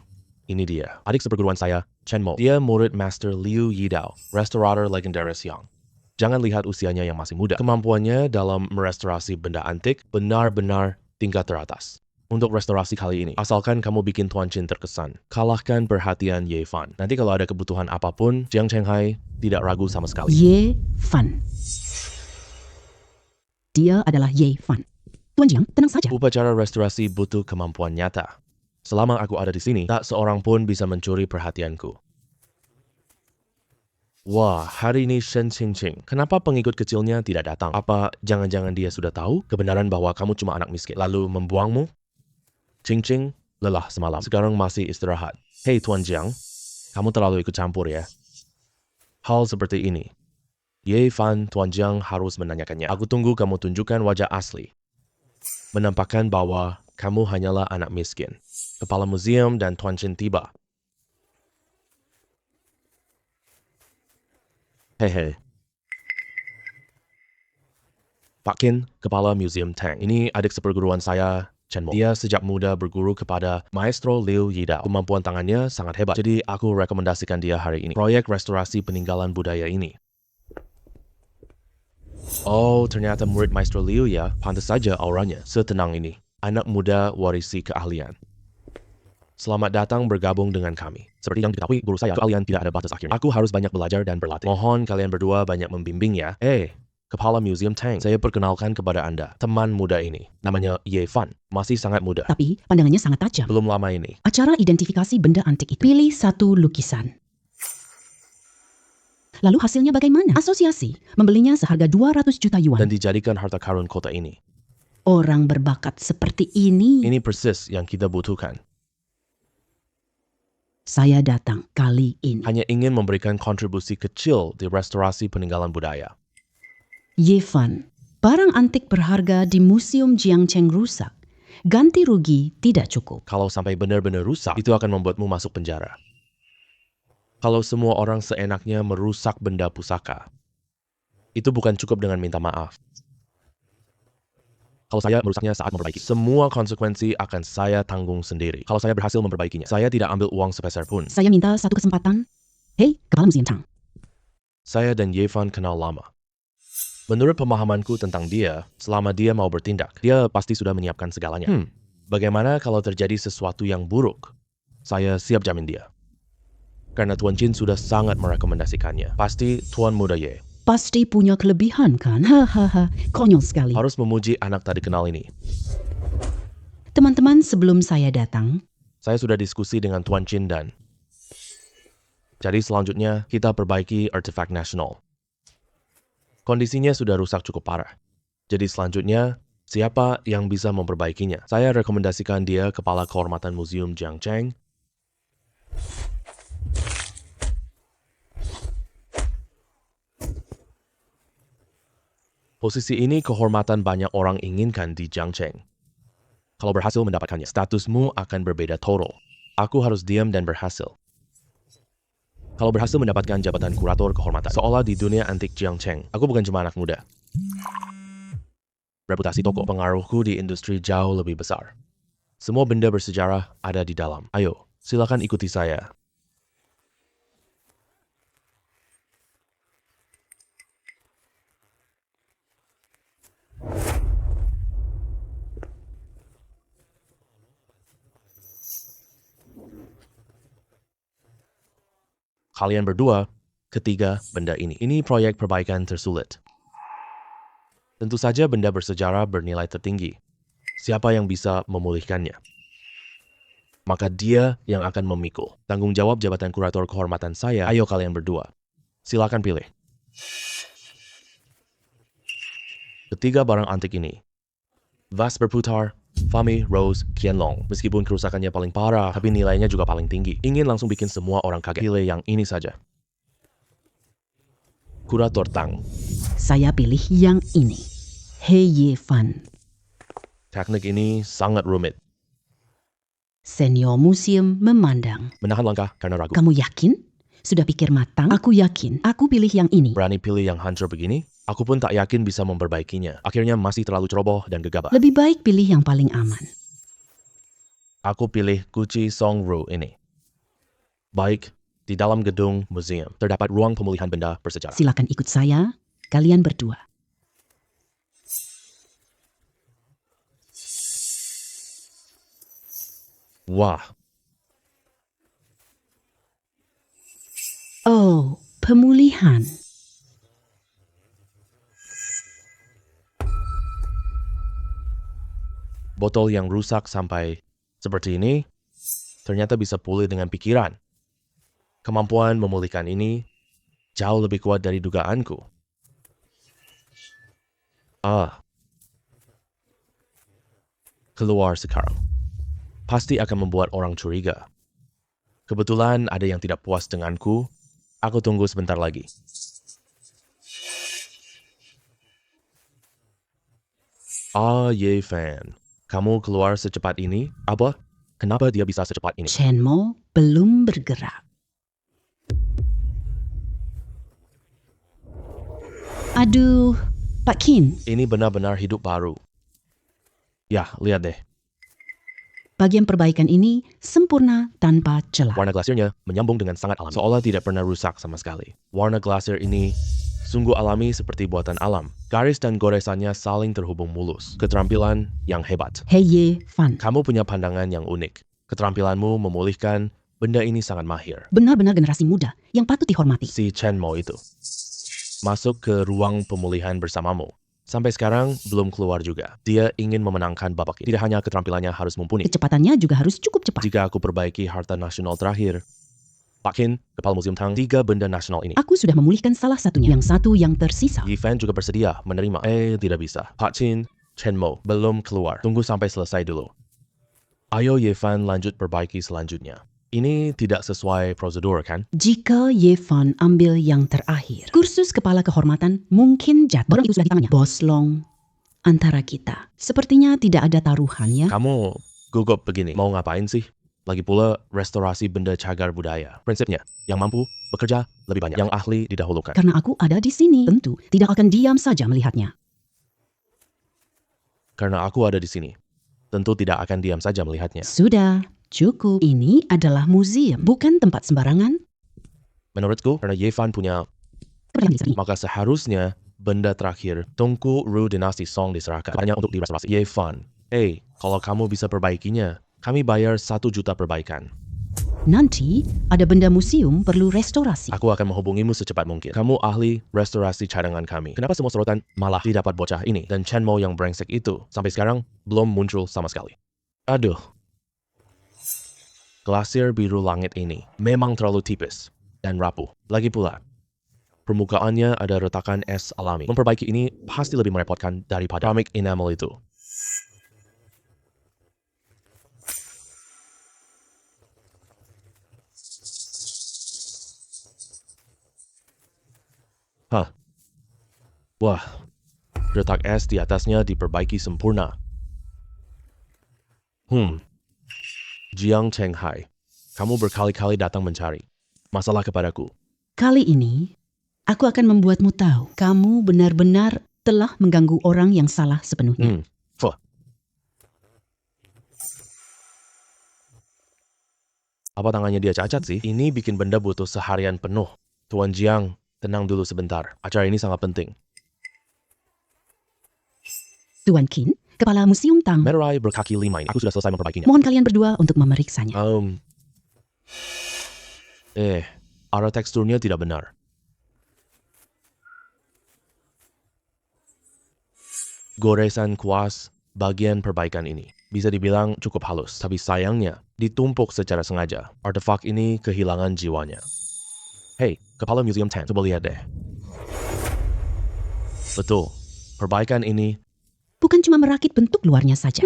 ini dia. Adik seperguruan saya, Chen Mo. Dia murid Master Liu Yidao, restorator legendaris Yang. Jangan lihat usianya yang masih muda. Kemampuannya dalam merestorasi benda antik benar-benar tingkat teratas. Untuk restorasi kali ini, asalkan kamu bikin Tuan Chin terkesan, kalahkan perhatian Ye Fan. Nanti kalau ada kebutuhan apapun, Jiang Chenghai tidak ragu sama sekali. Ye Fan. Dia adalah Ye Fan. Tuan Jiang, tenang saja. Upacara restorasi butuh kemampuan nyata. Selama aku ada di sini, tak seorang pun bisa mencuri perhatianku. Wah, hari ini Shen Qingqing. Kenapa pengikut kecilnya tidak datang? Apa jangan-jangan dia sudah tahu kebenaran bahwa kamu cuma anak miskin, lalu membuangmu? Qingqing lelah semalam, sekarang masih istirahat. Hei Tuan Jiang, kamu terlalu ikut campur ya. Hal seperti ini, Ye Fan, Tuan Jiang harus menanyakannya. Aku tunggu kamu tunjukkan wajah asli. Menampakkan bahwa kamu hanyalah anak miskin. Kepala museum dan Tuan Chin tiba. Hehe. Pak Qin, kepala Museum Tang. Ini adik seperguruan saya, Chen Mo. Dia sejak muda berguru kepada Maestro Liu Yidao. Kemampuan tangannya sangat hebat, jadi aku rekomendasikan dia hari ini. Proyek restorasi peninggalan budaya ini. Oh, ternyata murid Maestro Liu ya. Pantas saja auranya setenang ini. Anak muda warisi keahlian. Selamat datang bergabung dengan kami. Seperti yang diketahui guru saya, kalian tidak ada batas akhirnya. Aku harus banyak belajar dan berlatih. Mohon kalian berdua banyak membimbing ya. Kepala Museum Tang, saya perkenalkan kepada Anda, teman muda ini. Namanya Ye Fan, masih sangat muda. Tapi pandangannya sangat tajam. Belum lama ini. Acara identifikasi benda antik itu. Pilih satu lukisan. Lalu hasilnya bagaimana? Asosiasi membelinya seharga 200 juta yuan. Dan dijadikan harta karun kota ini. Orang berbakat seperti ini. Ini persis yang kita butuhkan. Saya datang kali ini. Hanya ingin memberikan kontribusi kecil di restorasi peninggalan budaya. Ye Fan, barang antik berharga di Museum Jiangcheng rusak. Ganti rugi tidak cukup. Kalau sampai benar-benar rusak, itu akan membuatmu masuk penjara. Kalau semua orang seenaknya merusak benda pusaka, itu bukan cukup dengan minta maaf. Kalau saya merusaknya saat memperbaiki, semua konsekuensi akan saya tanggung sendiri. Kalau saya berhasil memperbaikinya, saya tidak ambil uang sepeser pun. Saya minta satu kesempatan. Hei, kepala Museum Tang. Saya dan Ye Fan kenal lama. Menurut pemahamanku tentang dia, selama dia mau bertindak, dia pasti sudah menyiapkan segalanya. Bagaimana kalau terjadi sesuatu yang buruk? Saya siap jamin dia. Karena Tuan Chin sudah sangat merekomendasikannya. Pasti Tuan Muda Ye Pasti punya kelebihan kan? Hahaha, konyol sekali. harus memuji anak tak dikenal ini. Teman-teman, sebelum saya datang, Saya sudah diskusi dengan Tuan Chin dan... Jadi selanjutnya kita perbaiki artefak nasional. Kondisinya sudah rusak cukup parah. Jadi selanjutnya, siapa yang bisa memperbaikinya? Saya rekomendasikan dia Kepala Kehormatan Museum Jiangcheng. Posisi ini kehormatan banyak orang inginkan di Jiangcheng. Kalau berhasil mendapatkannya, statusmu akan berbeda total. Aku harus diam dan berhasil. Kalau berhasil mendapatkan jabatan kurator kehormatan, seolah di dunia antik Jiangcheng, aku bukan cuma anak muda. Reputasi toko, pengaruhku di industri jauh lebih besar. Semua benda bersejarah ada di dalam. Ayo, silakan ikuti saya. Kalian berdua, ketiga benda ini. Ini proyek perbaikan tersulit. Tentu saja benda bersejarah bernilai tertinggi. Siapa yang bisa memulihkannya? Maka dia yang akan memikul. Tanggung jawab jabatan kurator kehormatan saya. Ayo kalian berdua. Silakan pilih. Ketiga barang antik ini. Vas berputar, Fami, Rose, Qianlong. Meskipun kerusakannya paling parah, tapi nilainya juga paling tinggi. Ingin langsung bikin semua orang kaget. Pilih yang ini saja. Kurator Tang. saya pilih yang ini. Hei Ye Fan, Teknik ini sangat rumit. Senior museum memandang. Menahan langkah karena ragu. Kamu yakin? Sudah pikir matang? Aku yakin. Aku pilih yang ini. Berani pilih yang hancur begini? Aku pun tak yakin bisa memperbaikinya. Akhirnya masih terlalu ceroboh dan gegabah. Lebih baik pilih yang paling aman. Aku pilih Gucci Songru ini. Baik, di dalam gedung museum terdapat ruang pemulihan benda bersejarah. Silakan ikut saya. Kalian berdua. Wah, Oh, pemulihan. botol yang rusak sampai seperti ini ternyata bisa pulih dengan pikiran. Kemampuan memulihkan ini jauh lebih kuat dari dugaanku. Keluar sekarang. Pasti akan membuat orang curiga. Kebetulan ada yang tidak puas denganku. Aku tunggu sebentar lagi. Ye Fan. Kamu keluar secepat ini? Apa? Kenapa dia bisa secepat ini? Shenmo belum bergerak. Aduh, Pak Qin, Ini benar-benar hidup baru. Ya, lihat deh. bagian perbaikan ini sempurna tanpa celah. Warna glasirnya menyambung dengan sangat alami. Seolah tidak pernah rusak sama sekali. Warna glasir ini sungguh alami seperti buatan alam. Garis dan goresannya saling terhubung mulus. Keterampilan yang hebat. Hei Ye Fan, Kamu punya pandangan yang unik. Keterampilanmu memulihkan benda ini sangat mahir. benar-benar generasi muda yang patut dihormati. Si Chenmo itu masuk ke ruang pemulihan bersamamu. Sampai sekarang belum keluar juga. Dia ingin memenangkan babak ini. Tidak hanya keterampilannya harus mumpuni. Kecepatannya juga harus cukup cepat. Jika aku perbaiki harta nasional terakhir, Pak Qin, Kepala Museum Tang, 3 benda nasional ini. Aku sudah memulihkan salah satunya, yang satu yang tersisa. Yi Fan juga bersedia menerima. Tidak bisa. Pak Qin, Chenmo belum keluar. Tunggu sampai selesai dulu. Ayo Yi Fan lanjut perbaiki selanjutnya. Ini tidak sesuai prosedur kan? Jika Ye Fan ambil yang terakhir, kursus kepala kehormatan mungkin jatuh. Borong itu sudah di tangannya. Bos Long, antara kita, sepertinya tidak ada taruhannya. Kamu gugup begini. Mau ngapain sih? Lagi pula restorasi benda cagar budaya. Prinsipnya, yang mampu bekerja lebih banyak. Yang ahli didahulukan. Karena aku ada di sini, tentu tidak akan diam saja melihatnya. Karena aku ada di sini, tentu tidak akan diam saja melihatnya. Sudah, cukup. Ini adalah museum, bukan tempat sembarangan. Menurutku, karena Ye Fan punya, Seperti yang disini. maka seharusnya benda terakhir Tungku Ru Dinasti Song diserahkan kepadanya untuk direstorasi. Ye Fan, kalau kamu bisa perbaikinya, kami bayar 1 juta perbaikan. Nanti ada benda museum perlu restorasi. Aku akan menghubungimu secepat mungkin. Kamu ahli restorasi cadangan kami. Kenapa semua sorotan malah didapat bocah ini? Dan Chenmo yang brengsek itu sampai sekarang belum muncul sama sekali. Aduh. Glasir biru langit ini memang terlalu tipis dan rapuh. Lagi pula, permukaannya ada retakan es alami. Memperbaiki ini pasti lebih merepotkan daripada keramik enamel itu. Wah, retak es di atasnya diperbaiki sempurna. Jiang Chenghai, kamu berkali-kali datang mencari masalah kepadaku. Kali ini, aku akan membuatmu tahu, kamu benar-benar telah mengganggu orang yang salah sepenuhnya. Apa tangannya dia cacat sih? Ini bikin benda butuh seharian penuh. Tuan Jiang, tenang dulu sebentar. Acara ini sangat penting. Tuan Qin, Kepala Museum Tang, Meterai berkaki 5 ini, aku sudah selesai memperbaikinya. mohon kalian berdua untuk memeriksanya. Arah teksturnya tidak benar. Goresan kuas bagian perbaikan ini bisa dibilang cukup halus, tapi sayangnya ditumpuk secara sengaja. Artefak ini kehilangan jiwanya. Kepala Museum Tang, coba lihat deh. Betul, perbaikan ini Bukan cuma merakit bentuk luarnya saja.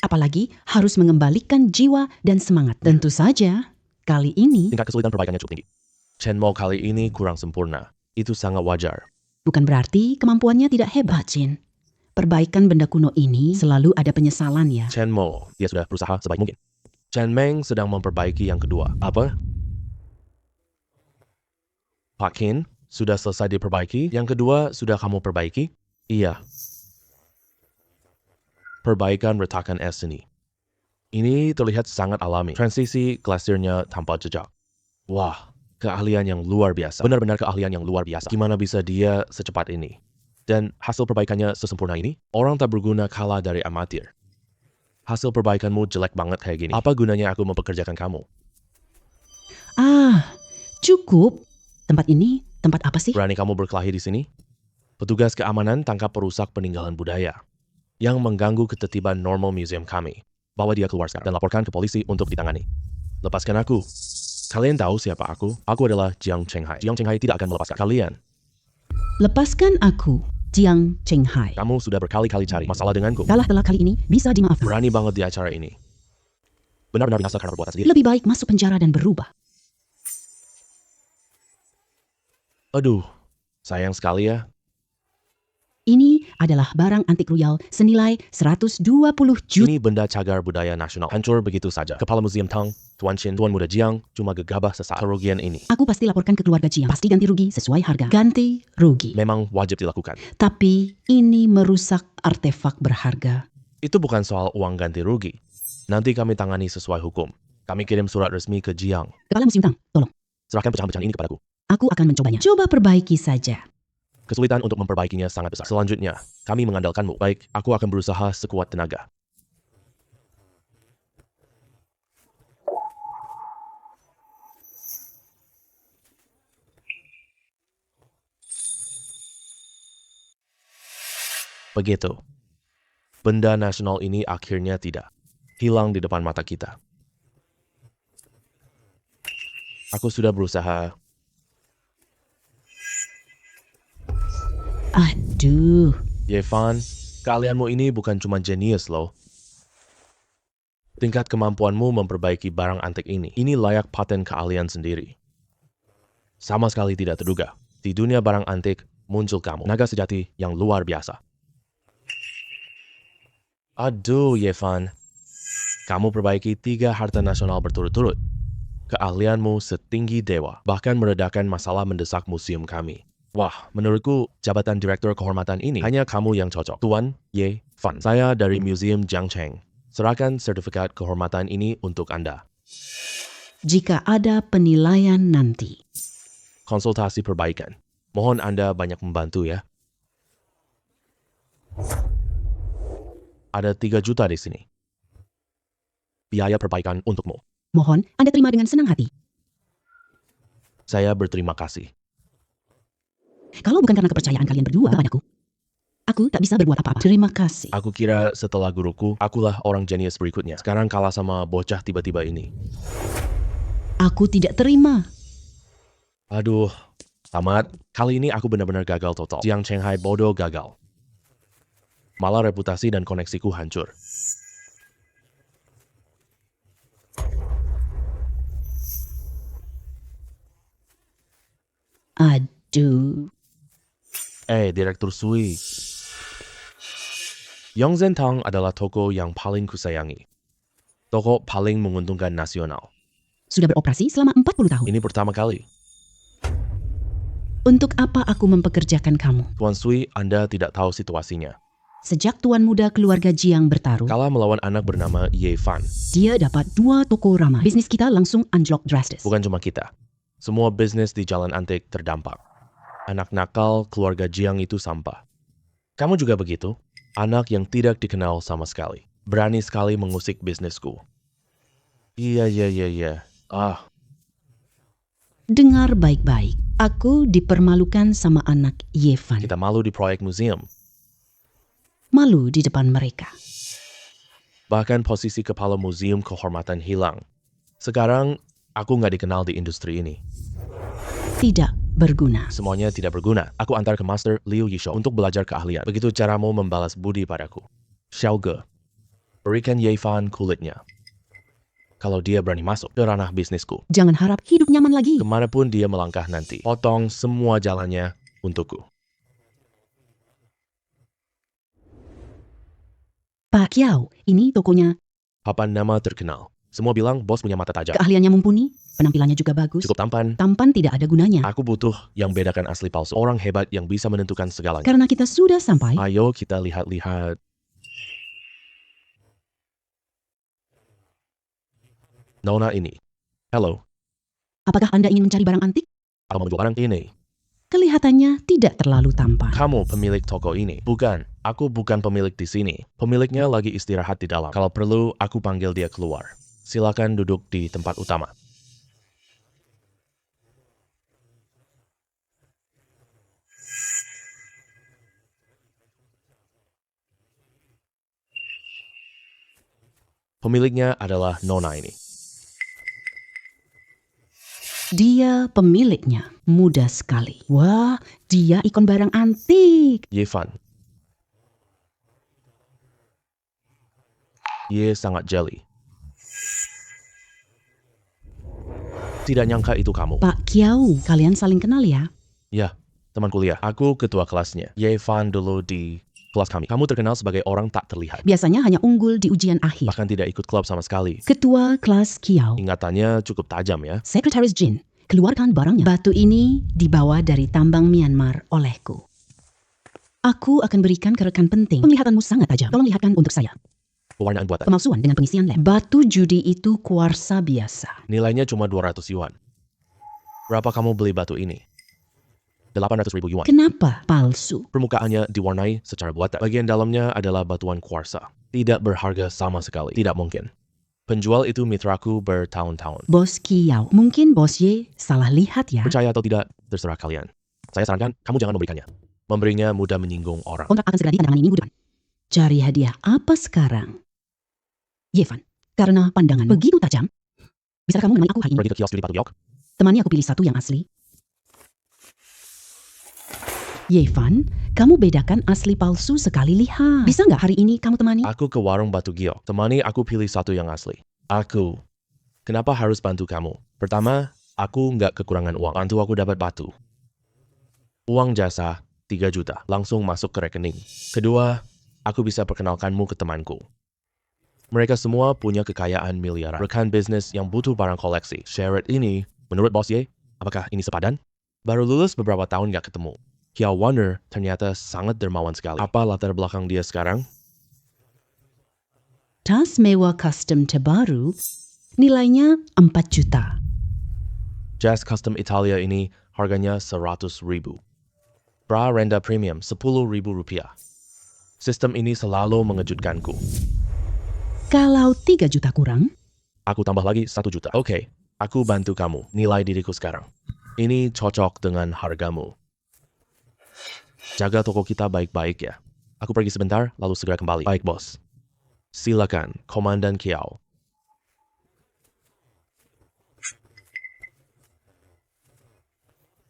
Apalagi harus mengembalikan jiwa dan semangat. Tentu saja, kali ini tingkat kesulitan perbaikannya cukup tinggi. Chenmo kali ini kurang sempurna. Itu sangat wajar. bukan berarti kemampuannya tidak hebat, Jin. perbaikan benda kuno ini selalu ada penyesalan ya. Chen Mo, dia sudah berusaha sebaik mungkin. Chen Meng sedang memperbaiki yang kedua. Apa? Pak Qin, sudah selesai diperbaiki? Yang kedua, sudah kamu perbaiki? Iya. Perbaikan retakan es ini. Ini terlihat sangat alami. Transisi glasirnya tanpa jejak. Wah, keahlian yang luar biasa. Benar-benar keahlian yang luar biasa. Gimana bisa dia secepat ini? Dan hasil perbaikannya sesempurna ini? Orang tak berguna kalah dari amatir. Hasil perbaikanmu jelek banget kayak gini. Apa gunanya aku mempekerjakan kamu? Cukup. Tempat ini, tempat apa sih? Berani kamu berkelahi di sini? Petugas keamanan tangkap perusak peninggalan budaya yang mengganggu ketertiban normal museum kami. Bawa dia keluar sekarang dan laporkan ke polisi untuk ditangani. Lepaskan aku. Kalian tahu siapa aku? Aku adalah Jiang Chenghai. Jiang Chenghai tidak akan melepaskan kalian. Lepaskan aku, Jiang Chenghai. Kamu sudah berkali-kali cari masalah denganku. Kalah telak kali ini bisa dimaafkan. Berani banget di acara ini. Benar-benar binasa karena perbuatan sendiri. Lebih baik masuk penjara dan berubah. Aduh, sayang sekali ya. Ini adalah barang antik royal senilai 120 juta. Ini benda cagar budaya nasional. Hancur begitu saja. Kepala Museum Tang, Tuan Qin, Tuan Muda Jiang, cuma gegabah sesaat. Kerugian ini Aku pasti laporkan ke keluarga Jiang. Pasti ganti rugi sesuai harga. Ganti rugi. memang wajib dilakukan. Tapi ini merusak artefak berharga. Itu bukan soal uang ganti rugi. Nanti kami tangani sesuai hukum. Kami kirim surat resmi ke Jiang. Kepala Museum Tang, tolong. Serahkan pecahan-pecahan ini kepadaku. Aku akan mencobanya. Coba perbaiki saja. Kesulitan untuk memperbaikinya sangat besar. Selanjutnya, kami mengandalkanmu. Baik, aku akan berusaha sekuat tenaga. Begitu. Benda nasional ini akhirnya tidak hilang di depan mata kita. Aku sudah berusaha. Aduh. Yevan, keahlianmu ini bukan cuma jenius loh. Tingkat kemampuanmu memperbaiki barang antik ini layak paten keahlian sendiri. Sama sekali tidak terduga. Di dunia barang antik, muncul kamu, naga sejati yang luar biasa. Aduh, Yevan. Kamu perbaiki 3 harta nasional berturut-turut. Keahlianmu setinggi dewa, bahkan meredakan masalah mendesak museum kami. Wah, menurutku jabatan direktur kehormatan ini hanya kamu yang cocok. Tuan Ye Fan, saya dari Museum Jiangcheng. Serahkan sertifikat kehormatan ini untuk Anda. Jika ada penilaian nanti. Konsultasi perbaikan. Mohon Anda banyak membantu ya. Ada 3 juta di sini. Biaya perbaikan untukmu. Mohon Anda terima dengan senang hati. Saya berterima kasih. Kalau bukan karena kepercayaan kalian berdua kepadaku, aku tak bisa berbuat apa-apa. Terima kasih. Aku kira setelah guruku, akulah orang jenius berikutnya. Sekarang kalah sama bocah tiba-tiba ini. Aku tidak terima. Aduh, tamat. Kali ini aku benar-benar gagal total. Jiang Chenghai bodoh gagal. Malah reputasi dan koneksiku hancur. Aduh. Direktur Sui. Yongzhen Tang adalah toko yang paling kusayangi. Toko paling menguntungkan nasional. Sudah beroperasi selama 40 tahun. Ini pertama kali. Untuk apa aku mempekerjakan kamu? Tuan Sui, Anda tidak tahu situasinya. Sejak tuan muda keluarga Jiang bertarung, Kalah melawan anak bernama Ye Fan. dia dapat 2 toko ramai. Bisnis kita langsung anjlok drastis. Bukan cuma kita. Semua bisnis di Jalan Antik terdampak. Anak nakal keluarga Jiang itu sampah. Kamu juga begitu? Anak yang tidak dikenal sama sekali. Berani sekali mengusik bisnisku. Iya. Dengar baik-baik. Aku dipermalukan sama anak Yevan. Kita malu di proyek museum. Malu di depan mereka. Bahkan posisi kepala museum kehormatan hilang. Sekarang, aku nggak dikenal di industri ini. Tidak berguna. Semuanya tidak berguna. Aku antar ke Master Liu Yisho untuk belajar keahlian. Begitu caramu membalas budi padaku. Xiaoge, berikan Yevan kulitnya. Kalau dia berani masuk ke ranah bisnisku. Jangan harap hidup nyaman lagi. Kemanapun dia melangkah nanti, potong semua jalannya untukku. Pak Kiau, ini tokonya. Papan nama terkenal. Semua bilang bos punya mata tajam. Keahliannya mumpuni, penampilannya juga bagus. Cukup tampan. Tampan tidak ada gunanya. Aku butuh yang bedakan asli palsu. Orang hebat yang bisa menentukan segalanya. Karena kita sudah sampai. Ayo kita lihat-lihat. Nona ini. Halo, Apakah Anda ingin mencari barang antik? aku mau menjual barang ini. Kelihatannya tidak terlalu tampan. Kamu pemilik toko ini? Bukan, aku bukan pemilik di sini. Pemiliknya lagi istirahat di dalam. Kalau perlu, aku panggil dia keluar. Silakan duduk di tempat utama. Pemiliknya adalah Nona ini. Dia pemiliknya, muda sekali. Wah, dia ikon barang antik. Yevan. Ye sangat jeli. Tidak nyangka itu kamu. Pak Kiau, kalian saling kenal ya? Ya, teman kuliah. Aku ketua kelasnya. Yevan dulu di kelas kami. Kamu terkenal sebagai orang tak terlihat. Biasanya hanya unggul di ujian akhir. Bahkan tidak ikut klub sama sekali. Ketua kelas Kiau, Ingatannya cukup tajam ya. Sekretaris Jin, keluarkan barangnya. Batu ini dibawa dari tambang Myanmar olehku. Aku akan berikan ke rekan penting. Penglihatanmu sangat tajam. Tolong lihatkan untuk saya. Pewarnaan buatan. Pemalsuan dengan pengisian lem. Batu judi itu kuarsa biasa. Nilainya cuma 200 yuan. Berapa kamu beli batu ini? 800.000 yuan. Kenapa palsu? Permukaannya diwarnai secara buatan. Bagian dalamnya adalah batuan kuarsa. Tidak berharga sama sekali. Tidak mungkin. Penjual itu mitraku bertahun-tahun. Bos Kiau, mungkin Bos Ye salah lihat ya. Percaya atau tidak, terserah kalian. Saya sarankan, kamu jangan memberikannya. Memberinya mudah menyinggung orang. Kontrak akan segera ditandatangani minggu depan. Cari hadiah apa sekarang? Yevan, karena pandangan begitu tajam, bisa kamu menemani aku hari ini? Pergi ke kios judi Batu Yok. Temani aku pilih satu yang asli. Yevan, kamu bedakan asli palsu sekali lihat. Bisa nggak hari ini kamu temani? Aku ke warung Batu Giok. Temani aku pilih satu yang asli. Aku. Kenapa harus bantu kamu? Pertama, aku nggak kekurangan uang. Bantu aku dapat batu. Uang jasa 3 juta. Langsung masuk ke rekening. Kedua, aku bisa perkenalkanmu ke temanku. Mereka semua punya kekayaan miliaran. Rekan bisnis yang butuh barang koleksi. Syarat ini, menurut Bos Ye, apakah ini sepadan? Baru lulus beberapa tahun nggak ketemu. Kiao Warner ternyata sangat dermawan sekali. Apa latar belakang dia sekarang? Tas mewah custom terbaru, nilainya 4 juta. Jazz Custom Italia ini harganya 100.000. Bra Renda Premium 10.000 rupiah. Sistem ini selalu mengejutkanku. Kalau 3 juta kurang, Aku tambah lagi 1 juta. Oke, aku bantu kamu. Nilai diriku sekarang. Ini cocok dengan hargamu. Jaga toko kita baik-baik ya. Aku pergi sebentar, lalu segera kembali. Baik, bos. Silakan, Komandan Kiao.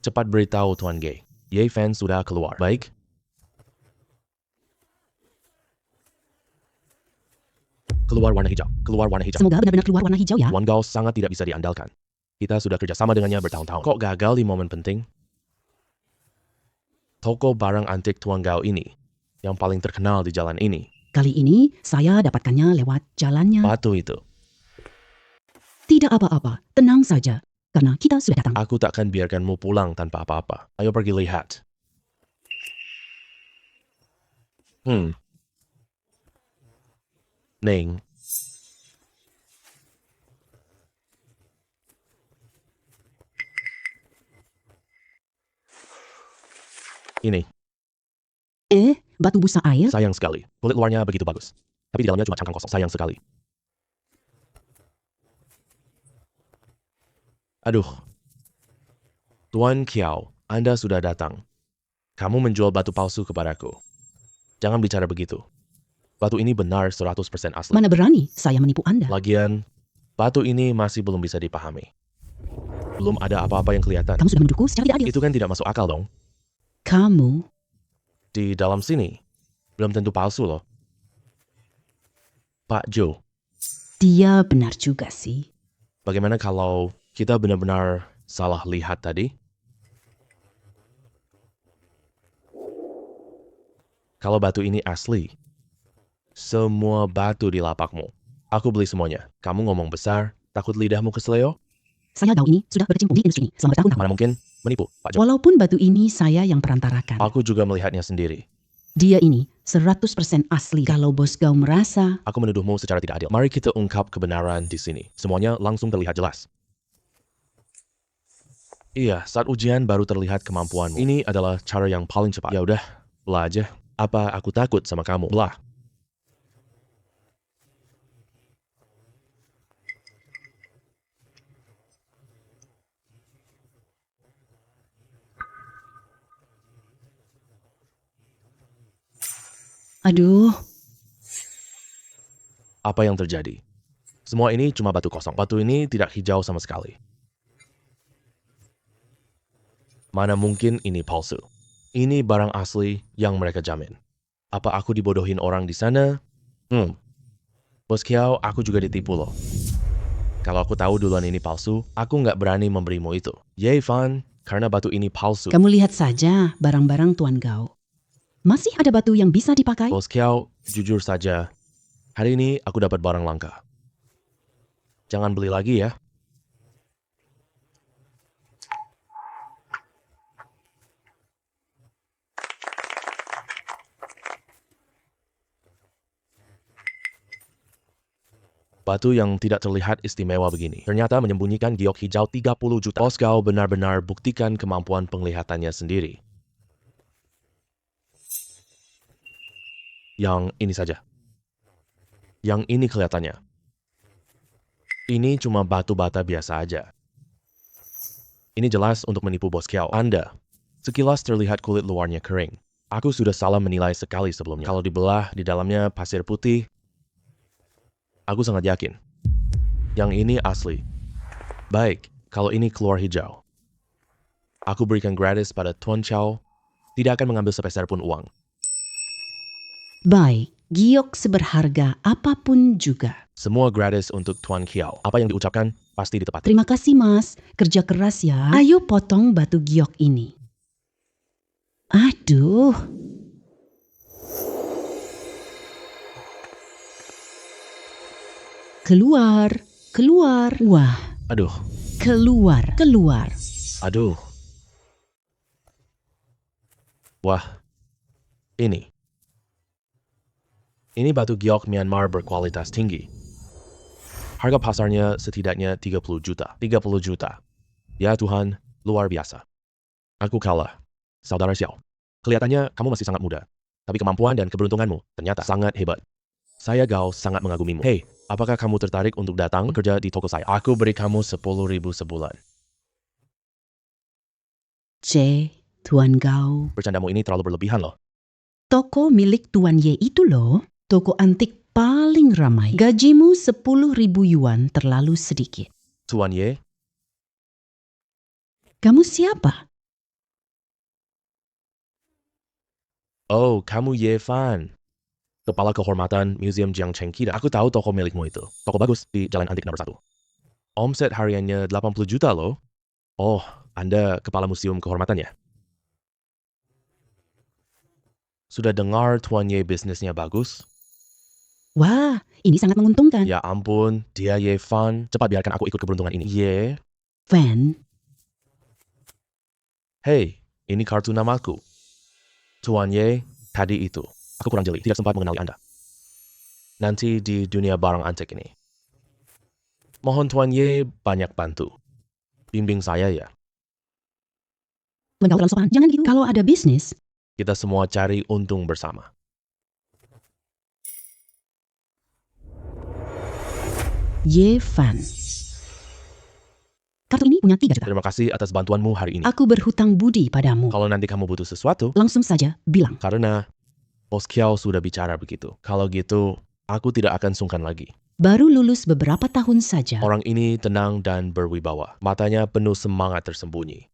Cepat beritahu Tuan Ge. Ye Fan sudah keluar. Baik. Keluar warna hijau. Keluar warna hijau. semoga benar-benar keluar warna hijau ya. Tuan Gao sangat tidak bisa diandalkan. Kita sudah kerjasama dengannya bertahun-tahun. Kok gagal di momen penting? Toko barang antik Tuan Gao ini, yang paling terkenal di jalan ini. Kali ini saya dapatkannya lewat jalannya. Batu itu. Tidak apa-apa, tenang saja. Karena kita sudah datang. Aku takkan biarkanmu pulang tanpa apa-apa. Ayo pergi lihat. Neng. Ini, Batu busa air? sayang sekali. Kulit luarnya begitu bagus. Tapi di dalamnya cuma cangkang kosong. Sayang sekali. Aduh. Tuan Kiao, Anda sudah datang. Kamu menjual batu palsu kepadaku. Jangan bicara begitu. Batu ini benar 100% asli. Mana berani saya menipu Anda? Lagian, batu ini masih belum bisa dipahami. Belum ada apa-apa yang kelihatan. Kamu sudah menuduhku secara tidak adil. Itu kan tidak masuk akal dong. Kamu Di dalam sini, belum tentu palsu loh. Pak Joe, dia benar juga sih. bagaimana kalau kita benar-benar salah lihat tadi? Kalau batu ini asli, Semua batu di lapakmu. Aku beli semuanya. Kamu ngomong besar, takut lidahmu kesleo? Saya Gao ini sudah berkecimpung di industri ini selama bertahun-tahun. Mana mungkin menipu, Pak Jo. Walaupun batu ini saya yang perantarakan. Aku juga melihatnya sendiri. Dia ini 100% asli. Kalau Bos Gao merasa Aku menuduhmu secara tidak adil. Mari kita ungkap kebenaran di sini. Semuanya langsung terlihat jelas. Iya, saat ujian baru terlihat kemampuanmu. Ini adalah cara yang paling cepat. Ya udah, belah aja. Apa aku takut sama kamu? Belah. aduh, Apa yang terjadi? Semua ini cuma batu kosong. Batu ini tidak hijau sama sekali. Mana mungkin ini palsu? Ini barang asli yang mereka jamin. Apa aku dibodohin orang di sana? Bos Kiao, aku juga ditipu loh. Kalau aku tahu duluan ini palsu, aku nggak berani memberimu itu. Yey, Fan, karena batu ini palsu. kamu lihat saja barang-barang Tuan Gao. Masih ada batu yang bisa dipakai? Bos Kiao, jujur saja, hari ini aku dapat barang langka. Jangan beli lagi ya. Batu yang tidak terlihat istimewa begini. Ternyata menyembunyikan giok hijau 30 juta. Bos Gao benar-benar buktikan kemampuan penglihatannya sendiri. Yang ini saja. Yang ini kelihatannya. Ini cuma batu bata biasa aja. Ini jelas untuk menipu Bos Kiao. Anda, sekilas terlihat kulit luarnya kering. Aku sudah salah menilai sekali sebelumnya. Kalau dibelah, di dalamnya pasir putih. Aku sangat yakin. Yang ini asli. Baik, kalau ini keluar hijau. Aku berikan gratis pada Tuan Chow. Tidak akan mengambil sepeser pun uang. Baik, giok seberharga apapun juga. Semua gratis untuk Tuan Kiao. Apa yang diucapkan pasti ditepati. Terima kasih mas, kerja keras ya. Ayo potong batu giok ini. Aduh, keluar, keluar. Wah, Aduh, keluar, keluar. aduh. Wah, ini. Ini batu giok Myanmar berkualitas tinggi. Harga pasarnya setidaknya 30 juta. 30 juta. Ya Tuhan, luar biasa. Aku kalah. Saudara Xiao, kelihatannya kamu masih sangat muda. Tapi kemampuan dan keberuntunganmu ternyata sangat hebat. Saya Gao sangat mengagumimu. Hei, apakah kamu tertarik untuk datang bekerja di toko saya? Aku beri kamu 10.000 sebulan. C, Tuan Gao. Bercandamu ini terlalu berlebihan loh. Toko milik Tuan Ye itu loh. Toko antik paling ramai. Gajimu 10.000 yuan terlalu sedikit. Tuan Ye, Kamu siapa? oh kamu Ye Fan. Kepala Kehormatan Museum Jiangcheng Kida. Aku tahu toko milikmu itu. Toko bagus di Jalan Antik nomor 1. Omset hariannya 80 juta loh. Oh, Anda kepala museum kehormatannya. Sudah dengar Tuan Ye bisnisnya bagus? Wah, ini sangat menguntungkan. Ya ampun, dia Ye Fan. Cepat biarkan aku ikut keberuntungan ini. Ye, Fan, hey, ini kartu namaku. Tuan Ye, tadi itu. Aku kurang jeli, tidak sempat mengenali Anda. Nanti di dunia barang antik ini. Mohon Tuan Ye banyak bantu. Bimbing saya ya. Tuan Gao terlalu sopan. Jangan gitu. Kalau ada bisnis, Kita semua cari untung bersama. Ye Fan. Kartu ini punya 3 juta. Terima kasih atas bantuanmu hari ini. Aku berhutang budi padamu. Kalau nanti kamu butuh sesuatu, Langsung saja bilang. karena Bos Kiao sudah bicara begitu. Kalau gitu, aku tidak akan sungkan lagi. Baru lulus beberapa tahun saja. Orang ini tenang dan berwibawa. Matanya penuh semangat tersembunyi.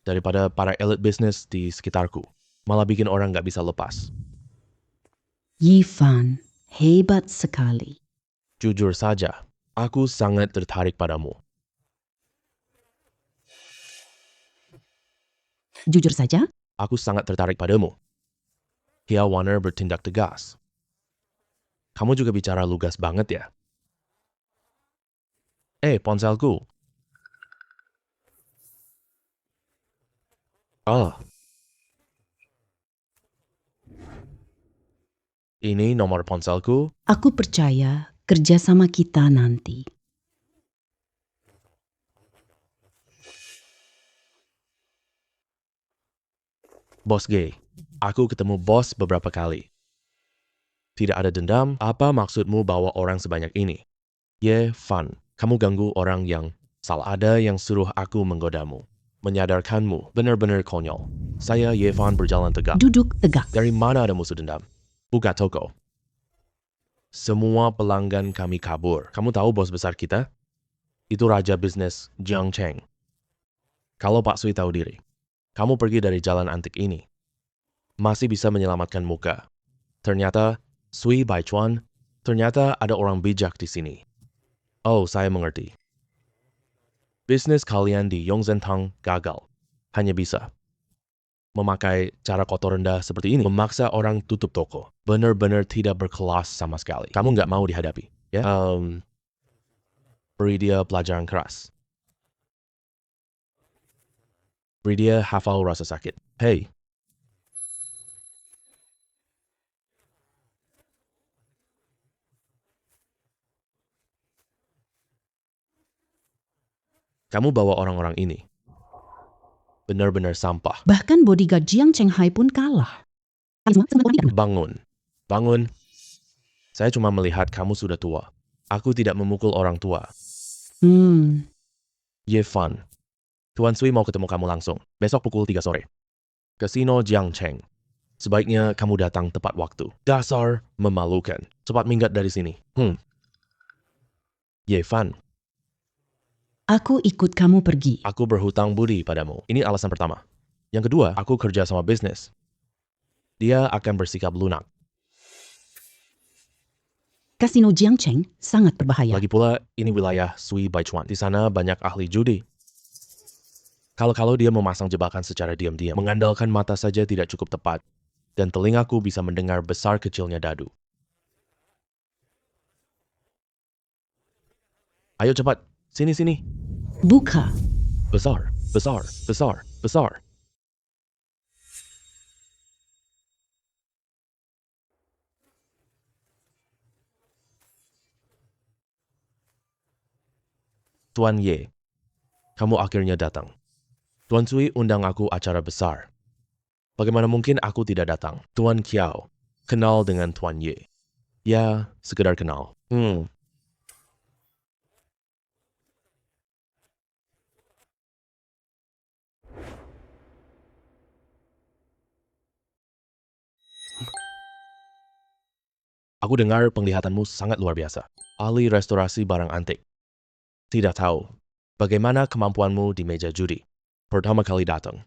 Daripada para elit bisnis di sekitarku. Malah bikin orang nggak bisa lepas. Ye Fan, hebat sekali. Jujur saja, aku sangat tertarik padamu. Jujur saja, Aku sangat tertarik padamu. Kia Warner bertindak tegas. Kamu juga bicara lugas banget ya. Ponselku. Oh, ini nomor ponselku. Aku percaya kerjasama kita nanti. Bos G. Aku ketemu bos beberapa kali. Tidak ada dendam, apa maksudmu bawa orang sebanyak ini? Ye, Fan, kamu ganggu orang yang salah. Ada yang suruh aku menggodamu. Menyadarkanmu, benar-benar konyol. Saya Ye Fan berjalan tegak. Duduk tegak. Dari mana ada musuh dendam? Buka toko. Semua pelanggan kami kabur. Kamu tahu bos besar kita? Itu raja bisnis Jiang Cheng. Kalau Pak Sui tahu diri, kamu pergi dari jalan antik ini, masih bisa menyelamatkan muka. Ternyata, Sui Baichuan, ternyata ada orang bijak di sini. Oh, saya mengerti. Bisnis kalian di Yongzhentang gagal. Hanya bisa memakai cara kotor rendah seperti ini, memaksa orang tutup toko. Benar-benar tidak berkelas sama sekali. Kamu nggak mau dihadapi, ya? Beri dia pelajaran keras. Beri dia hafal rasa sakit. Hei, kamu bawa orang-orang ini. Benar-benar sampah. Bahkan bodyguard Jiang Cheng Hai pun kalah. Bangun. Bangun. Saya cuma melihat kamu sudah tua. Aku tidak memukul orang tua. Ye Fan. Tuan Sui mau ketemu kamu langsung. Besok pukul 3 sore. Kasino Jiang Cheng. Sebaiknya kamu datang tepat waktu. Dasar memalukan. Cepat minggat dari sini. Ye Fan. Aku ikut kamu pergi. Aku berhutang budi padamu. Ini alasan pertama. Yang kedua, aku kerja sama bisnis. Dia akan bersikap lunak. Kasino Jiang Cheng sangat berbahaya. Lagi pula, ini wilayah Sui Baichuan. Di sana banyak ahli judi. Kalau dia memasang jebakan secara diam-diam, mengandalkan mata saja tidak cukup tepat, dan telingaku bisa mendengar besar kecilnya dadu. Ayo cepat, sini. Buka. Besar. Tuan Ye, kamu akhirnya datang. Tuan Sui undang aku acara besar. Bagaimana mungkin aku tidak datang? Tuan Kiao, kenal dengan Tuan Ye. Ya, sekedar kenal. Aku dengar penglihatanmu sangat luar biasa. Ahli restorasi barang antik. Tidak tahu, bagaimana kemampuanmu di meja judi? Pertama kali datang.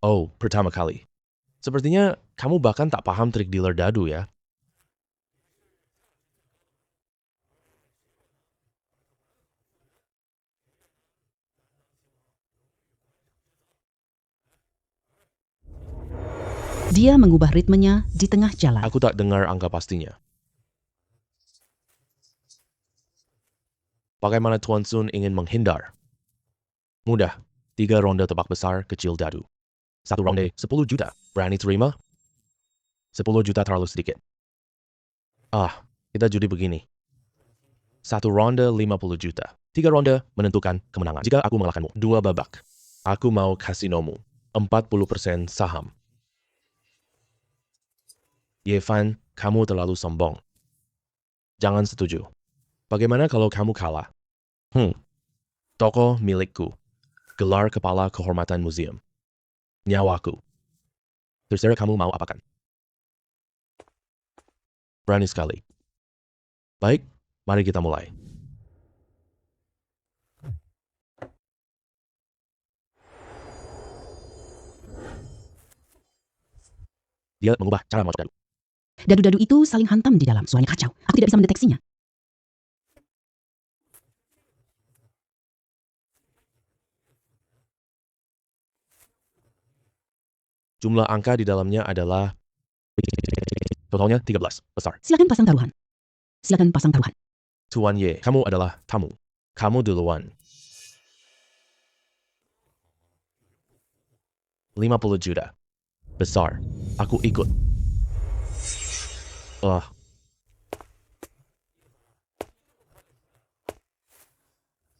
Oh, pertama kali. Sepertinya kamu bahkan tak paham trik dealer dadu ya. Dia mengubah ritmenya di tengah jalan. Aku tak dengar angka pastinya. Bagaimana Tuan Sun ingin menghindar? Mudah, 3 ronde tebak besar kecil dadu. 1 ronde 10 juta. Berani terima? 10 juta terlalu sedikit. Kita judi begini. 1 ronde 50 juta. 3 ronde menentukan kemenangan. Jika aku mengalahkanmu, 2 babak. Aku mau kasinomu. 40% saham. Ye Fan, kamu terlalu sombong. Jangan setuju. Bagaimana kalau kamu kalah? Toko milikku. Gelar kepala kehormatan museum. Nyawaku. Terserah kamu mau apakan. Berani sekali. Baik, mari kita mulai. Dia mengubah cara masuk dadu. Dadu-dadu itu saling hantam di dalam. Suaranya kacau. Aku tidak bisa mendeteksinya. Jumlah angka di dalamnya adalah totalnya 13 besar. Silakan pasang taruhan. Silakan pasang taruhan. Tuan Ye, kamu adalah tamu. Kamu duluan. 50 juta. Besar. Aku ikut.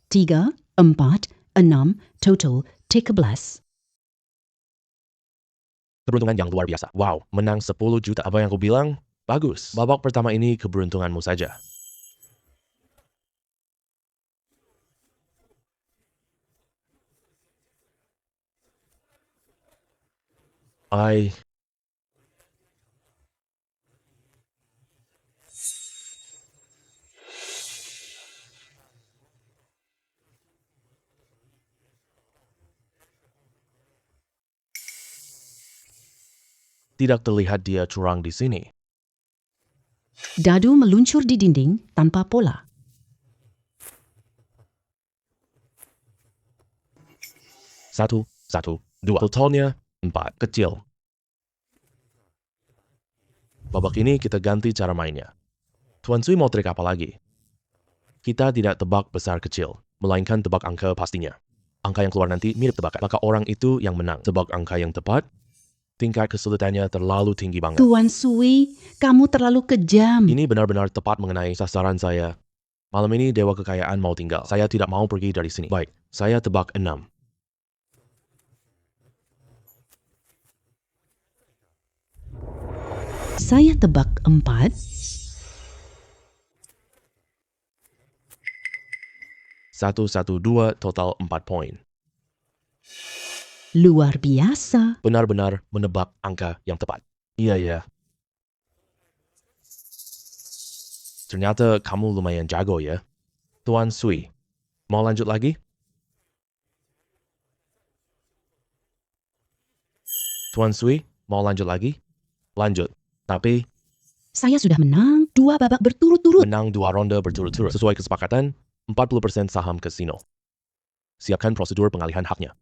3, 4, 6, total 13. Keberuntungan yang luar biasa. Wow, menang 10 juta. Apa yang aku bilang? Bagus. Babak pertama ini keberuntunganmu saja. Tidak terlihat dia curang di sini. Dadu meluncur di dinding tanpa pola. 1, 1, 2. Totalnya 4. Kecil. Babak ini kita ganti cara mainnya. Tuan Sui mau trik apa lagi? Kita tidak tebak besar kecil, melainkan tebak angka pastinya. Angka yang keluar nanti mirip tebakan, maka orang itu yang menang. Tebak angka yang tepat, tingkat kesulitannya terlalu tinggi banget. Tuan Sui, kamu terlalu kejam. Ini benar-benar tepat mengenai sasaran saya. Malam ini Dewa Kekayaan mau tinggal. Saya tidak mau pergi dari sini. Baik, saya tebak 6. Saya tebak 4. 112 total 4 poin. Luar biasa. Benar-benar menebak angka yang tepat. Iya ya. Ternyata kamu lumayan jago ya. Tuan Sui, mau lanjut lagi? Tuan Sui, mau lanjut lagi? Lanjut. Tapi Saya sudah menang 2 babak berturut-turut. menang 2 ronde berturut-turut. Sesuai kesepakatan, 40% saham kasino. Siapkan prosedur pengalihan haknya.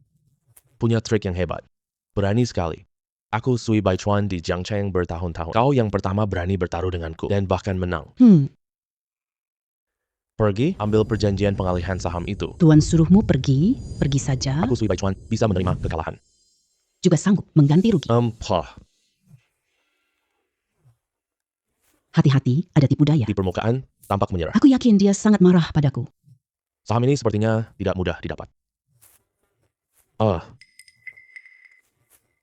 Punya trik yang hebat. Berani sekali. Aku Sui Baichuan di Jiangcheng bertahun-tahun. Kau yang pertama berani bertaruh denganku dan bahkan menang. Pergi, ambil perjanjian pengalihan saham itu. Tuan suruhmu pergi, pergi saja. Aku Sui Baichuan bisa menerima kekalahan. Juga sanggup mengganti rugi. Hati-hati, ada tipu daya. Di permukaan, tampak menyerah. Aku yakin dia sangat marah padaku. Saham ini sepertinya tidak mudah didapat.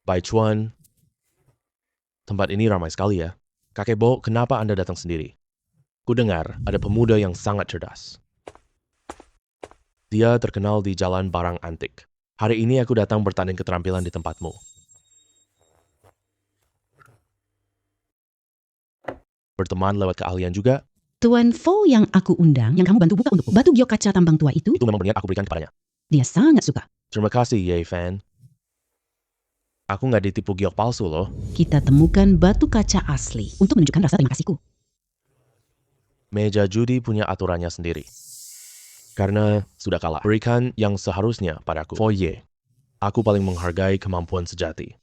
Baichuan, tempat ini ramai sekali ya. Kakek Bo, kenapa Anda datang sendiri? Ku dengar ada pemuda yang sangat cerdas. Dia terkenal di jalan barang antik. Hari ini aku datang bertanding keterampilan di tempatmu. Berteman lewat keahlian juga, Tuan Fo yang aku undang, yang kamu bantu buka untukku. Batu giok kaca tambang tua itu, itu memang berniat aku berikan kepadanya. dia sangat suka. Terima kasih, Ye Fan. Aku nggak ditipu giok palsu loh. Kita temukan batu kaca asli untuk menunjukkan rasa terima kasihku. Meja judi punya aturannya sendiri. Karena sudah kalah, berikan yang seharusnya padaku. Foye, aku paling menghargai kemampuan sejati.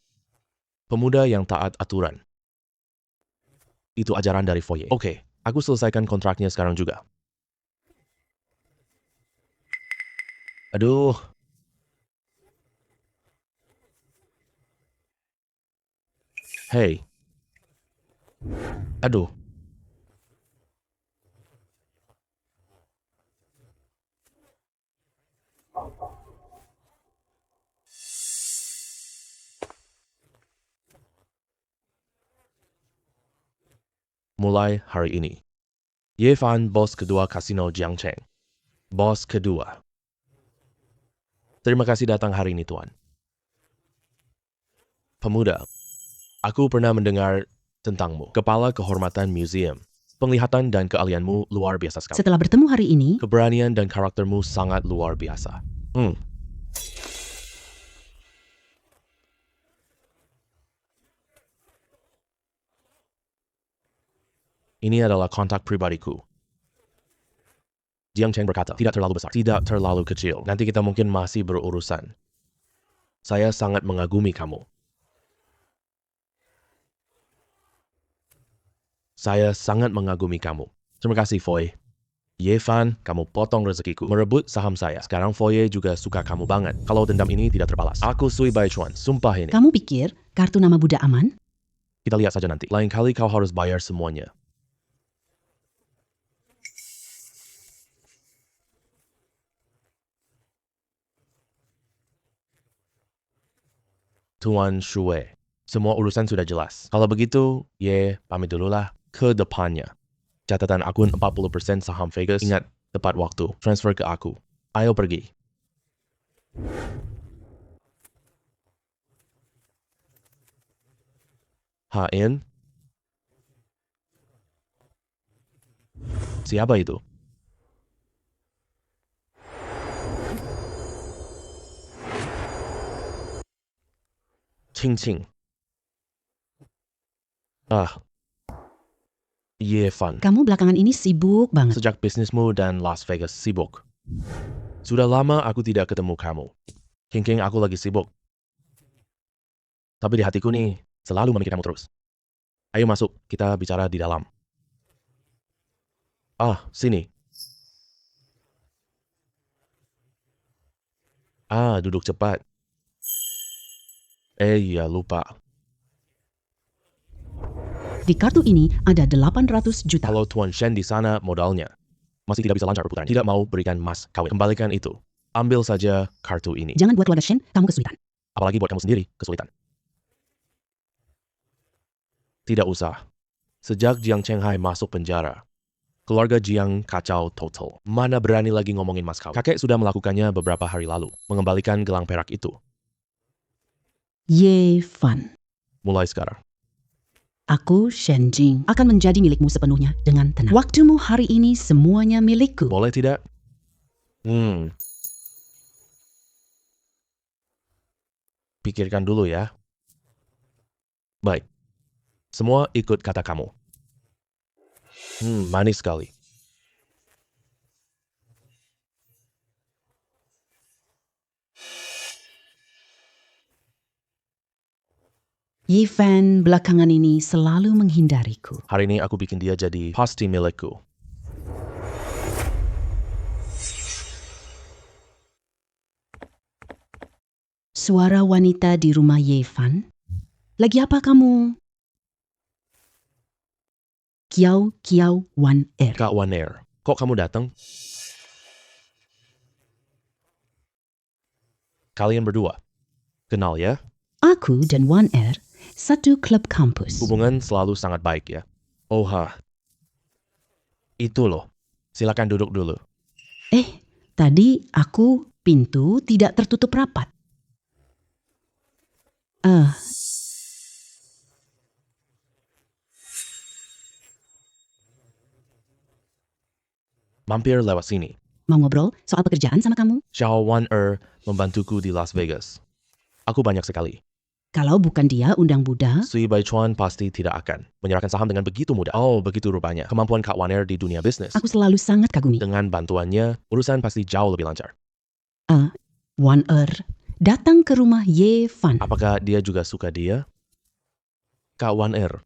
Pemuda yang taat aturan. Itu ajaran dari Foye. Oke, aku selesaikan kontraknya sekarang juga. Aduh. Hey. Aduh. Mulai hari ini. Ye Fan, bos kedua kasino Jiangcheng. Bos kedua. Terima kasih datang hari ini, Tuan. Pemuda, aku pernah mendengar tentangmu. Kepala Kehormatan Museum. Penglihatan dan keahlianmu luar biasa sekali. Setelah bertemu hari ini, Keberanian dan karaktermu sangat luar biasa. Ini adalah kontak pribadiku. Jiang Cheng berkata, tidak terlalu besar, tidak terlalu kecil. Nanti kita mungkin masih berurusan. Saya sangat mengagumi kamu. Saya sangat mengagumi kamu. Terima kasih, Foy. Yevan, kamu potong rezekiku. Merebut saham saya. Sekarang Foye juga suka kamu banget. Kalau dendam ini tidak terbalas. Aku Sui Baichuan, sumpah ini. Kamu pikir kartu nama Buddha aman? Kita lihat saja nanti. Lain kali kau harus bayar semuanya. Tuan Shui, semua urusan sudah jelas. Kalau begitu, pamit dululah ke depannya. Catatan akun 40% saham Vegas. Ingat, tepat waktu. Transfer ke aku. Ayo pergi. HN? Siapa itu? Cing. Yevan. Kamu belakangan ini sibuk banget. Sejak bisnismu dan Las Vegas sibuk. Sudah lama aku tidak ketemu kamu. King, aku lagi sibuk. Tapi di hatiku nih, selalu memikirkanmu terus. Ayo masuk, kita bicara di dalam. Sini. Duduk cepat. Iya, lupa. Di kartu ini ada 800 juta. Kalau Tuan Shen di sana modalnya masih tidak bisa lancar perputarannya. Tidak mau berikan mas kawin. Kembalikan itu. Ambil saja kartu ini. Jangan buat keluarga Shen kamu kesulitan. Apalagi buat kamu sendiri kesulitan. Tidak usah. Sejak Jiang Chenghai masuk penjara, keluarga Jiang kacau total. Mana berani lagi ngomongin mas kawin. Kakek sudah melakukannya beberapa hari lalu. Mengembalikan gelang perak itu. Yevan. Mulai sekarang. Aku, Shen Jing, akan menjadi milikmu sepenuhnya dengan tenang. Waktumu hari ini semuanya milikku. Boleh tidak? Pikirkan dulu ya. Baik. Semua ikut kata kamu. Manis sekali. Yevan belakangan ini selalu menghindariku. Hari ini aku bikin dia jadi pasti milikku. Suara wanita di rumah Yevan. Lagi apa kamu? Kiao Wan Er. Kak Wan Er, kok kamu datang? Kalian berdua. Kenal ya? Aku dan Wan Er satu klub kampus. Hubungan selalu sangat baik ya. Itu loh. Silakan duduk dulu. Tadi pintu tidak tertutup rapat. Mampir lewat sini. Mau ngobrol soal pekerjaan sama kamu? Xiao Wan Er membantuku di Las Vegas. Aku banyak sekali. Kalau bukan dia undang Buddha, Sui Baichuan pasti tidak akan menyerahkan saham dengan begitu mudah. Begitu rupanya. Kemampuan Kak Wan Er di dunia bisnis. aku selalu sangat kagumi. Dengan bantuannya, urusan pasti jauh lebih lancar. Wan Er datang ke rumah Yevan. Apakah dia juga suka dia? Kak Wan Er,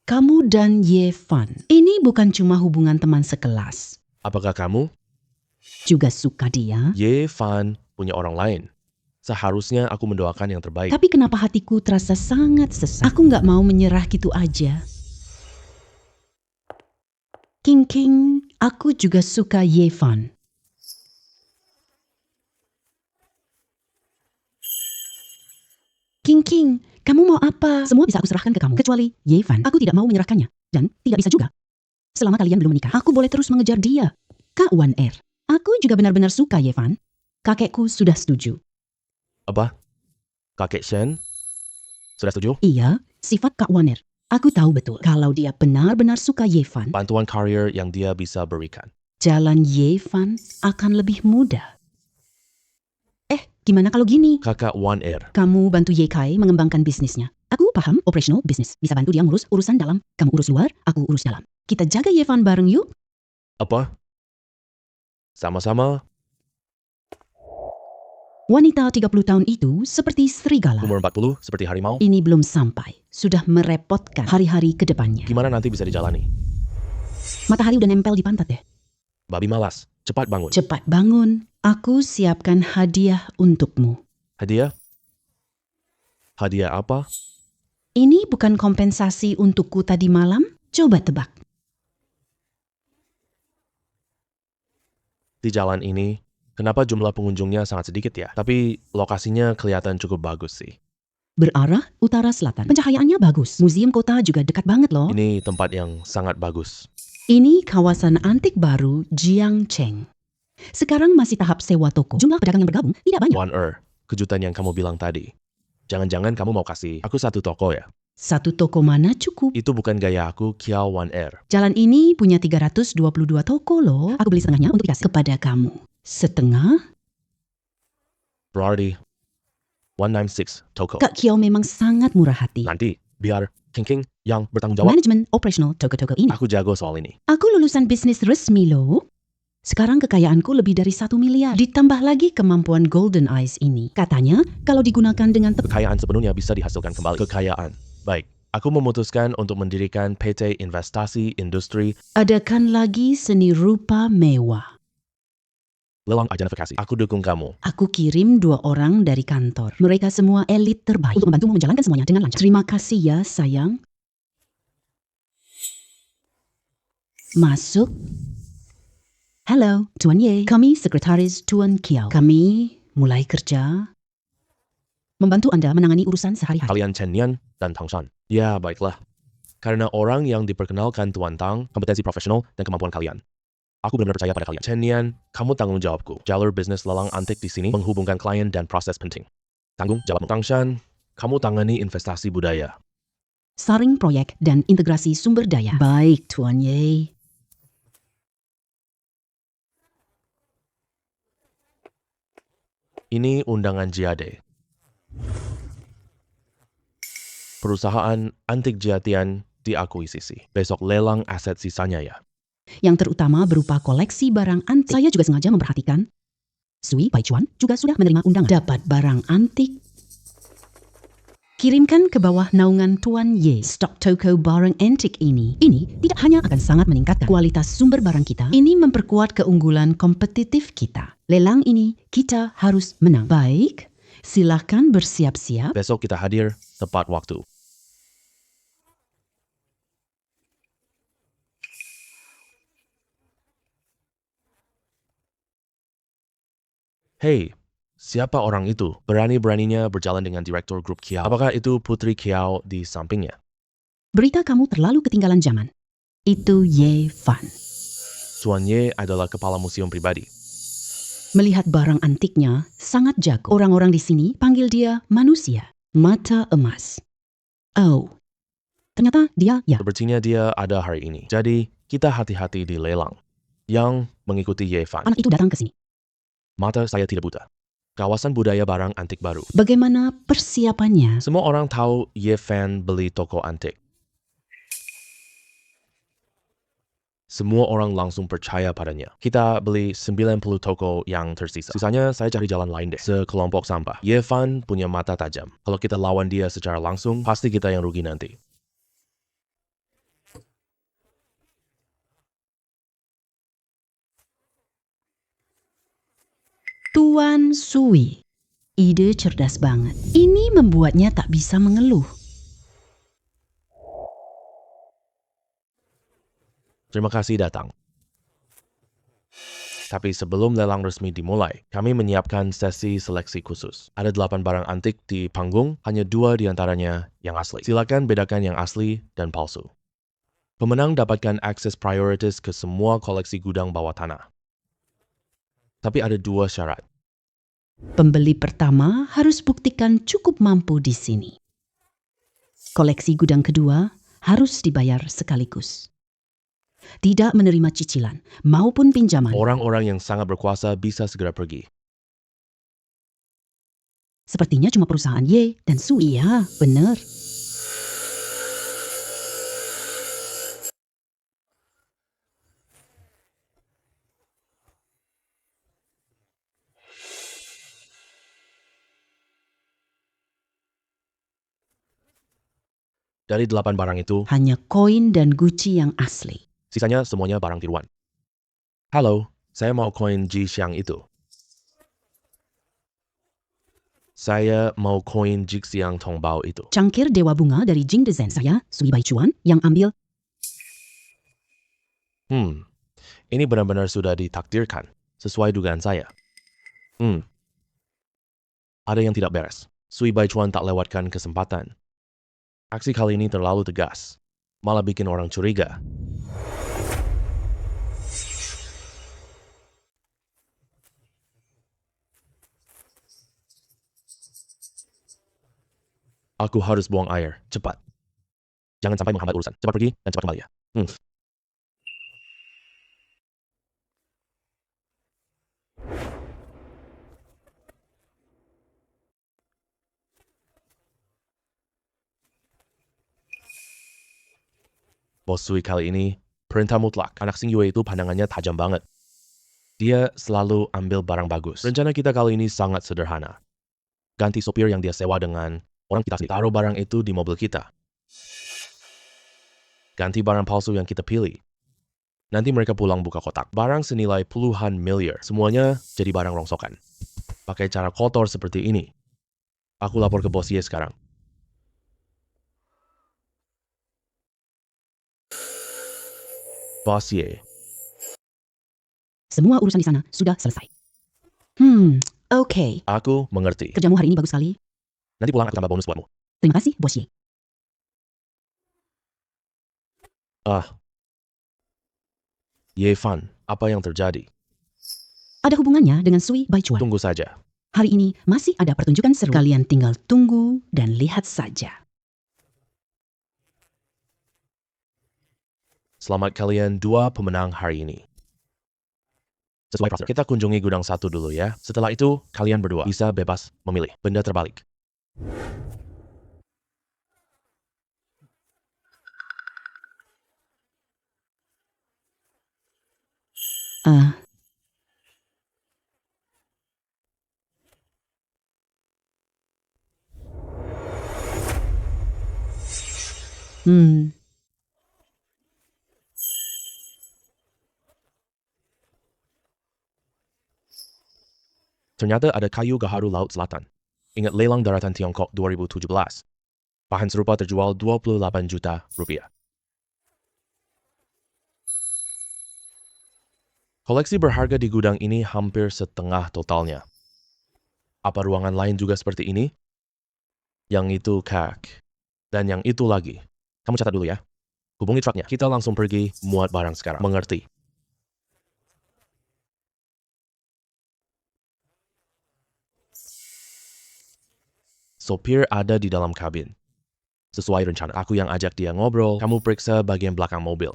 Kamu dan Yevan, ini bukan cuma hubungan teman sekelas. apakah kamu? Juga suka dia. Yevan punya orang lain. Seharusnya aku mendoakan yang terbaik. Tapi kenapa hatiku terasa sangat sesak? Aku nggak mau menyerah gitu aja. King, aku juga suka Yevan. King, kamu mau apa? Semua bisa aku serahkan ke kamu. Kecuali Yevan. Aku tidak mau menyerahkannya. Dan tidak bisa juga. Selama kalian belum menikah, aku boleh terus mengejar dia. Kak Wan Er, aku juga benar-benar suka Yevan. Kakekku sudah setuju. Apa? Kakek Shen? Sudah setuju? Iya, sifat Kak Wan Er. Aku tahu betul kalau dia benar-benar suka Yevan, Bantuan karir yang dia bisa berikan. jalan Yevan akan lebih mudah. Gimana kalau gini? Kakak Wan Er. Kamu bantu Yekai mengembangkan bisnisnya. Aku paham operational business. Bisa bantu dia ngurus urusan dalam. Kamu urus luar, aku urus dalam. Kita jaga Yevan bareng yuk. Apa? Sama-sama. Wanita 30 tahun itu seperti serigala. Umur 40 seperti harimau. Ini belum sampai. Sudah merepotkan hari-hari ke depannya. Gimana nanti bisa dijalani? Matahari udah nempel di pantat deh. Babi malas, cepat bangun. Cepat bangun. Aku siapkan hadiah untukmu. Hadiah? Hadiah apa? Ini bukan kompensasi untukku tadi malam? Coba tebak. Di jalan ini, kenapa jumlah pengunjungnya sangat sedikit ya? Tapi lokasinya kelihatan cukup bagus sih. Berarah utara selatan. Pencahayaannya bagus. Museum kota juga dekat banget loh. Ini tempat yang sangat bagus. Ini kawasan antik baru Jiangcheng. Sekarang masih tahap sewa toko. Jumlah pedagang yang bergabung tidak banyak. One kejutan yang kamu bilang tadi. Jangan-jangan kamu mau kasih aku satu toko ya? Satu toko mana cukup? Itu bukan gaya aku, Kiao One Air. Jalan ini punya 322 toko loh. Aku beli setengahnya untuk dikasih kepada kamu. Setengah? Berarti 196 toko. Kak Kiao memang sangat murah hati. Nanti, biar King yang bertanggung jawab. Manajemen operasional toko-toko ini. Aku jago soal ini. Aku lulusan bisnis resmi loh. Sekarang kekayaanku lebih dari 1 miliar. Ditambah lagi kemampuan Golden Eyes ini. Katanya, kalau digunakan dengan tepat. Kekayaan sepenuhnya bisa dihasilkan kembali. Kekayaan. Baik, aku memutuskan untuk mendirikan PT Investasi Industri Adakan lagi seni rupa mewah. Lelang Identifikasi. Aku dukung kamu. Aku kirim 2 orang dari kantor. Mereka semua elit terbaik untuk membantumu menjalankan semuanya dengan lancar. Terima kasih ya, sayang. Masuk. Halo, Tuan Ye. Kami sekretaris Tuan Kiao. Kami mulai kerja. Membantu Anda menangani urusan sehari-hari. Kalian Chen Nian dan Tang Shan. Ya, baiklah. Karena orang yang diperkenalkan Tuan Tang, kompetensi profesional dan kemampuan kalian. Aku benar-benar percaya pada kalian. Chen Nian, kamu tanggung jawabku. Jalur bisnis lelang antik di sini menghubungkan klien dan proses penting. Tanggung jawabmu. Tang Shan, kamu tangani investasi budaya. Saring proyek dan integrasi sumber daya. Baik, Tuan Ye. Ini undangan Jiade. Perusahaan antik Jiatian diakuisisi. Besok lelang aset sisanya ya. Yang terutama berupa koleksi barang antik. Saya juga sengaja memperhatikan. Sui Baichuan juga sudah menerima undangan. Dapat barang antik. Kirimkan ke bawah naungan Tuan Ye. Stok toko barang antik ini tidak hanya akan sangat meningkatkan kualitas sumber barang kita, ini memperkuat keunggulan kompetitif kita. Lelang ini kita harus menang. Baik, silakan bersiap-siap. Besok kita hadir tepat waktu. Hei, siapa orang itu? Berani-beraninya berjalan dengan direktur grup Kiao. Apakah itu Putri Kiao di sampingnya? Berita kamu terlalu ketinggalan zaman. Itu Ye Fan. Tuan Ye adalah kepala museum pribadi. Melihat barang antiknya, sangat jago. Orang-orang di sini panggil dia manusia. Mata emas. Oh, ternyata dia ya. Sepertinya dia ada hari ini. Jadi, kita hati-hati di lelang. Yang mengikuti Ye Fan. Anak itu datang ke sini. Mata saya tidak buta. Kawasan budaya barang antik baru. Bagaimana persiapannya? Semua orang tahu Ye Fan beli toko antik. Semua orang langsung percaya padanya. Kita beli 90 toko yang tersisa. Sisanya saya cari jalan lain deh. Sekelompok sampah. Ye Fan punya mata tajam. Kalau kita lawan dia secara langsung, pasti kita yang rugi nanti. Tuan Sui. Ide cerdas banget. Ini membuatnya tak bisa mengeluh. Terima kasih datang. Tapi sebelum lelang resmi dimulai, kami menyiapkan sesi seleksi khusus. Ada 8 barang antik di panggung, hanya 2 diantaranya yang asli. Silakan bedakan yang asli dan palsu. Pemenang dapatkan akses prioritas ke semua koleksi gudang bawah tanah. Tapi ada 2 syarat. Pembeli pertama harus buktikan cukup mampu di sini. Koleksi gudang kedua harus dibayar sekaligus. Tidak menerima cicilan maupun pinjaman. Orang-orang yang sangat berkuasa bisa segera pergi. Sepertinya cuma perusahaan Ye dan Sui ya, benar. Dari 8 barang itu, Hanya koin dan Gucci yang asli. Sisanya semuanya barang tiruan. Halo, saya mau koin Ji Xiang itu. Saya mau koin Jixiang Tongbao itu. Cangkir Dewa Bunga dari Jing Dezen. Saya, Sui Baichuan, yang ambil. Ini benar-benar sudah ditakdirkan. Sesuai dugaan saya. Ada yang tidak beres. Sui Baichuan tak lewatkan kesempatan. Aksi kali ini terlalu tegas. Malah bikin orang curiga. Aku harus buang air. Cepat. Jangan sampai menghambat urusan. Cepat pergi dan cepat kembali ya. Bos Sui kali ini, perintah mutlak. Anak Xing Yue itu pandangannya tajam banget. Dia selalu ambil barang bagus. Rencana kita kali ini sangat sederhana. Ganti sopir yang dia sewa dengan orang kita sendiri. Taruh barang itu di mobil kita. Ganti barang palsu yang kita pilih. Nanti mereka pulang buka kotak. Barang senilai puluhan miliar. Semuanya jadi barang rongsokan. Pakai cara kotor seperti ini. Aku lapor ke bos Ye sekarang. Bos Ye. Semua urusan di sana sudah selesai. Oke. Aku mengerti. Kerjamu hari ini bagus sekali. Nanti pulang aku tambah bonus buatmu. Terima kasih, Bos Ye. Ye Fan, apa yang terjadi? Ada hubungannya dengan Sui Baichuan. Tunggu saja. Hari ini masih ada pertunjukan seru. Kalian tinggal tunggu dan lihat saja. Selamat kalian dua pemenang hari ini. Sesuai prosedur, kita kunjungi gudang satu dulu ya. Setelah itu, kalian berdua bisa bebas memilih. Benda terbalik. Ternyata ada kayu gaharu Laut Selatan. Ingat lelang daratan Tiongkok 2017. Bahan serupa terjual 28 juta rupiah. Koleksi berharga di gudang ini hampir setengah totalnya. Apa ruangan lain juga seperti ini? Yang itu kak. Dan yang itu lagi. Kamu catat dulu ya. Hubungi truknya. Kita langsung pergi muat barang sekarang. Mengerti? Sopir ada di dalam kabin. Sesuai rencana, aku yang ajak dia ngobrol, kamu periksa bagian belakang mobil.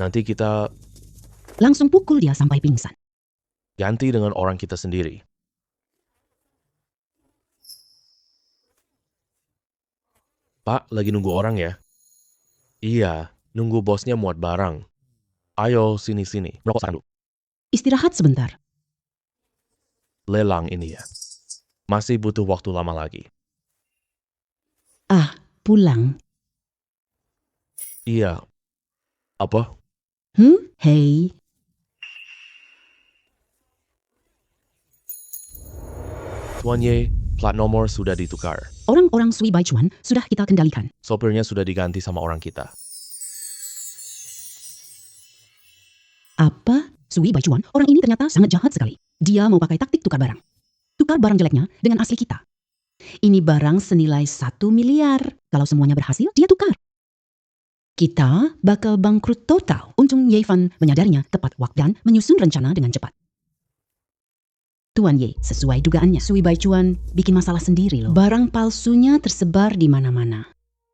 Nanti kita Langsung pukul dia sampai pingsan. ganti dengan orang kita sendiri. Pak, lagi nunggu orang ya? Iya, nunggu bosnya muat barang. Ayo, sini-sini. Merokok sekarang dulu. Istirahat sebentar. Lelang ini ya. Masih butuh waktu lama lagi. Pulang. Iya. Apa? Hei. Tuan Ye, plat nomor sudah ditukar. Orang-orang Sui Baichuan sudah kita kendalikan. Sopirnya sudah diganti sama orang kita. Apa? Sui Baichuan? Orang ini ternyata sangat jahat sekali. Dia mau pakai taktik tukar barang. Tukar barang jeleknya dengan asli kita. Ini barang senilai 1 miliar. Kalau semuanya berhasil, dia tukar. Kita bakal bangkrut total. Untung Ye Fan menyadarinya tepat waktu dan menyusun rencana dengan cepat. Tuan Ye, sesuai dugaannya, Sui Baichuan bikin masalah sendiri loh. Barang palsunya tersebar di mana-mana.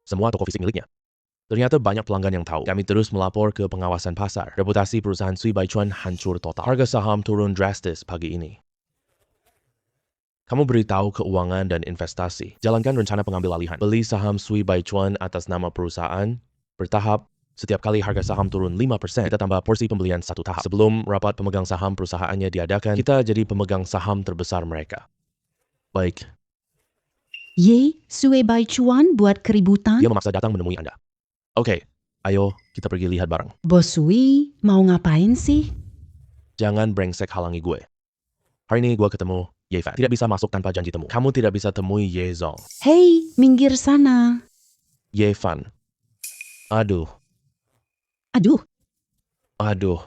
Semua toko fisik miliknya. Ternyata banyak pelanggan yang tahu. Kami terus melapor ke pengawasan pasar. Reputasi perusahaan Sui Baichuan hancur total. Harga saham turun drastis pagi ini. Kamu beritahu keuangan dan investasi. Jalankan rencana pengambil alihan. Beli saham Sui Baichuan atas nama perusahaan. Bertahap. Setiap kali harga saham turun 5%, kita tambah porsi pembelian satu tahap. Sebelum rapat pemegang saham perusahaannya diadakan, kita jadi pemegang saham terbesar mereka. Baik, Ye, Sui Baichuan buat keributan. dia memaksa datang menemui Anda. Oke, Ayo, kita pergi lihat bareng. Bos Sui, mau ngapain sih? Jangan brengsek halangi gue. Hari ini gue ketemu Ye Fan. Tidak bisa masuk tanpa janji temu. Kamu tidak bisa temui Ye Zong. Hei, minggir sana. Ye Fan. Aduh, Aduh,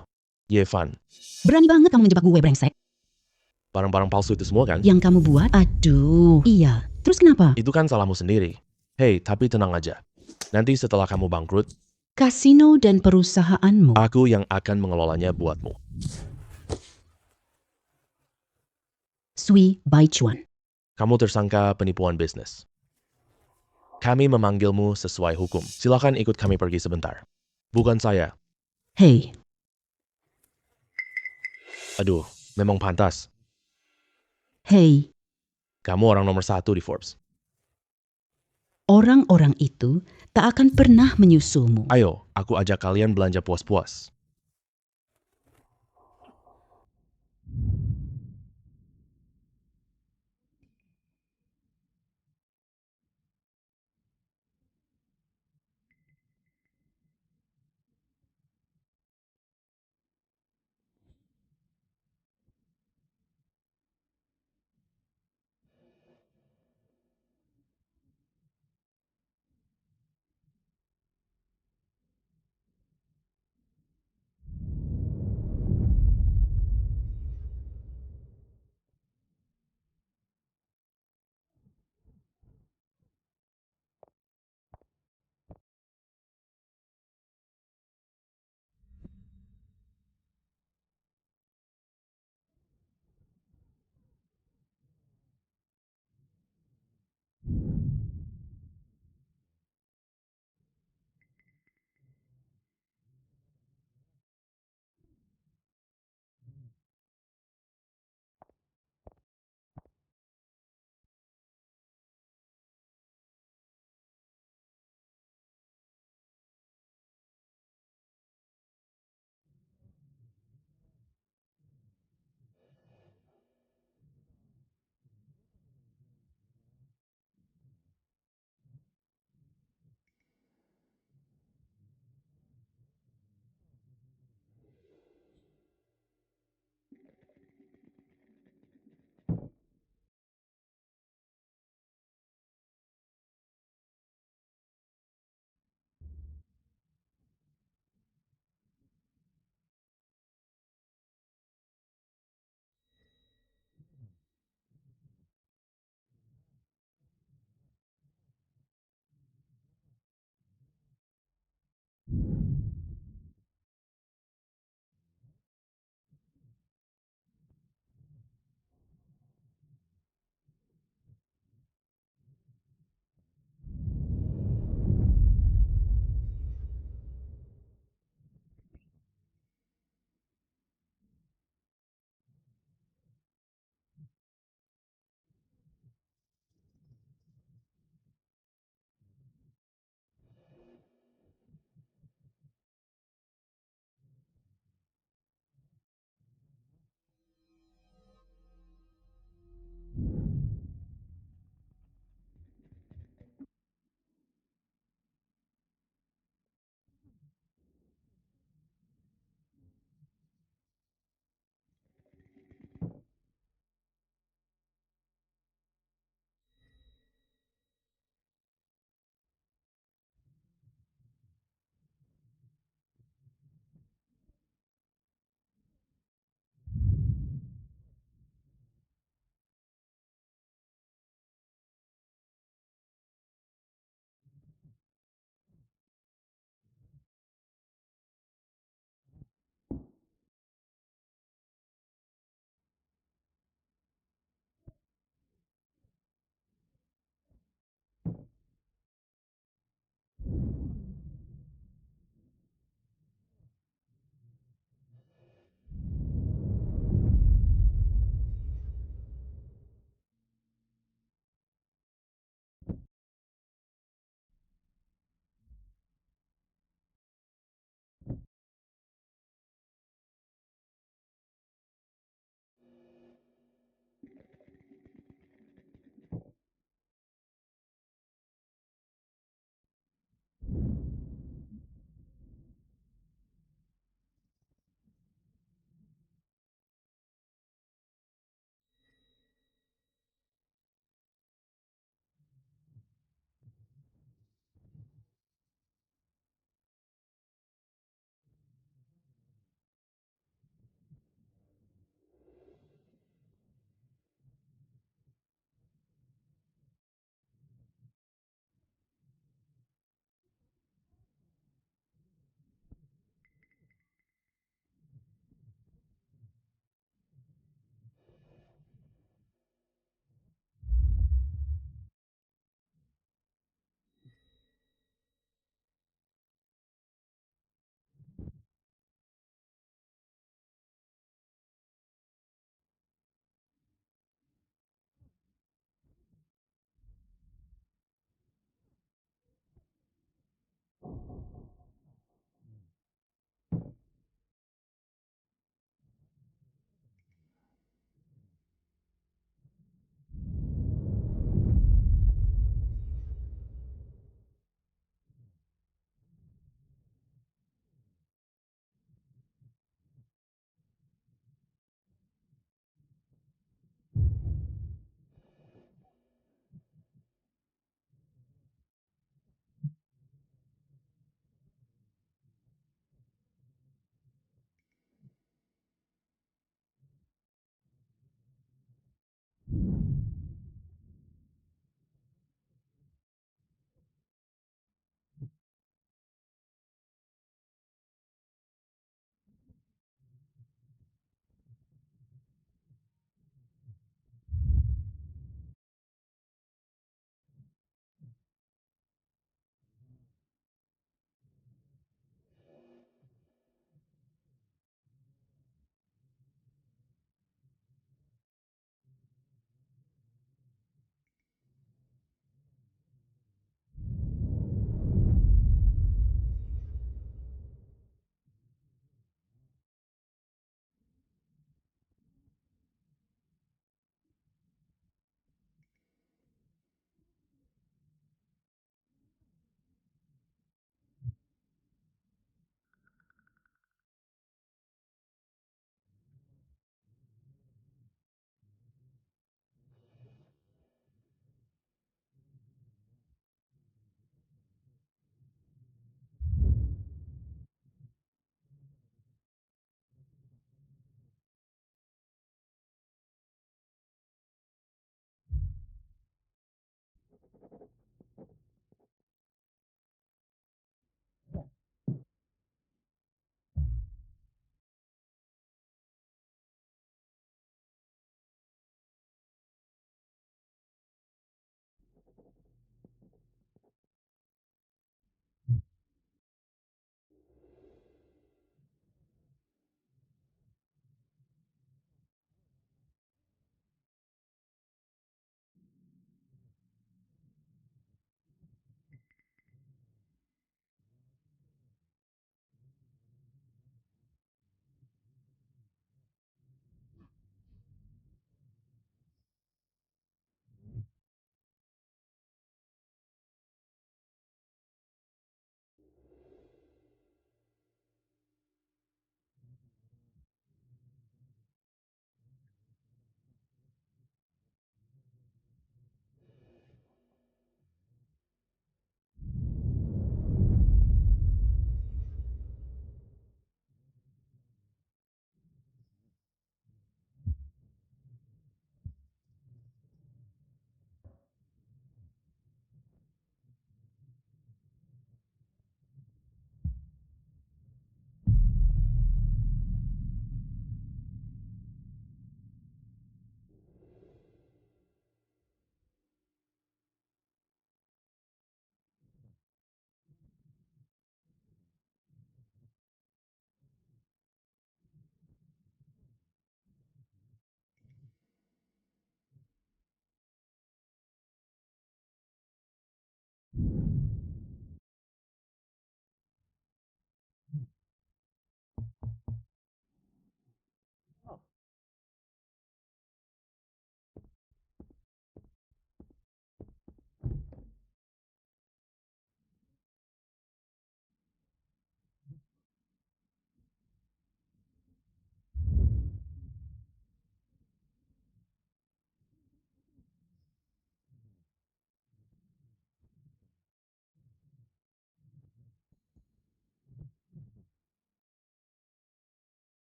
Ye Fan. berani banget kamu menjebak gue, brengsek. Barang-barang palsu itu semua kan? Yang kamu buat? Aduh, iya. Terus kenapa? Itu kan salahmu sendiri. Hei, tapi tenang aja. Nanti setelah kamu bangkrut, Kasino dan perusahaanmu. aku yang akan mengelolanya buatmu. Sui Baichuan. Kamu tersangka penipuan bisnis. Kami memanggilmu sesuai hukum. Silakan ikut kami pergi sebentar. Bukan saya. Hei, Aduh, memang pantas. hei. Kamu orang nomor 1 di Forbes. Orang-orang itu tak akan pernah menyusulmu. Ayo, aku ajak kalian belanja puas-puas.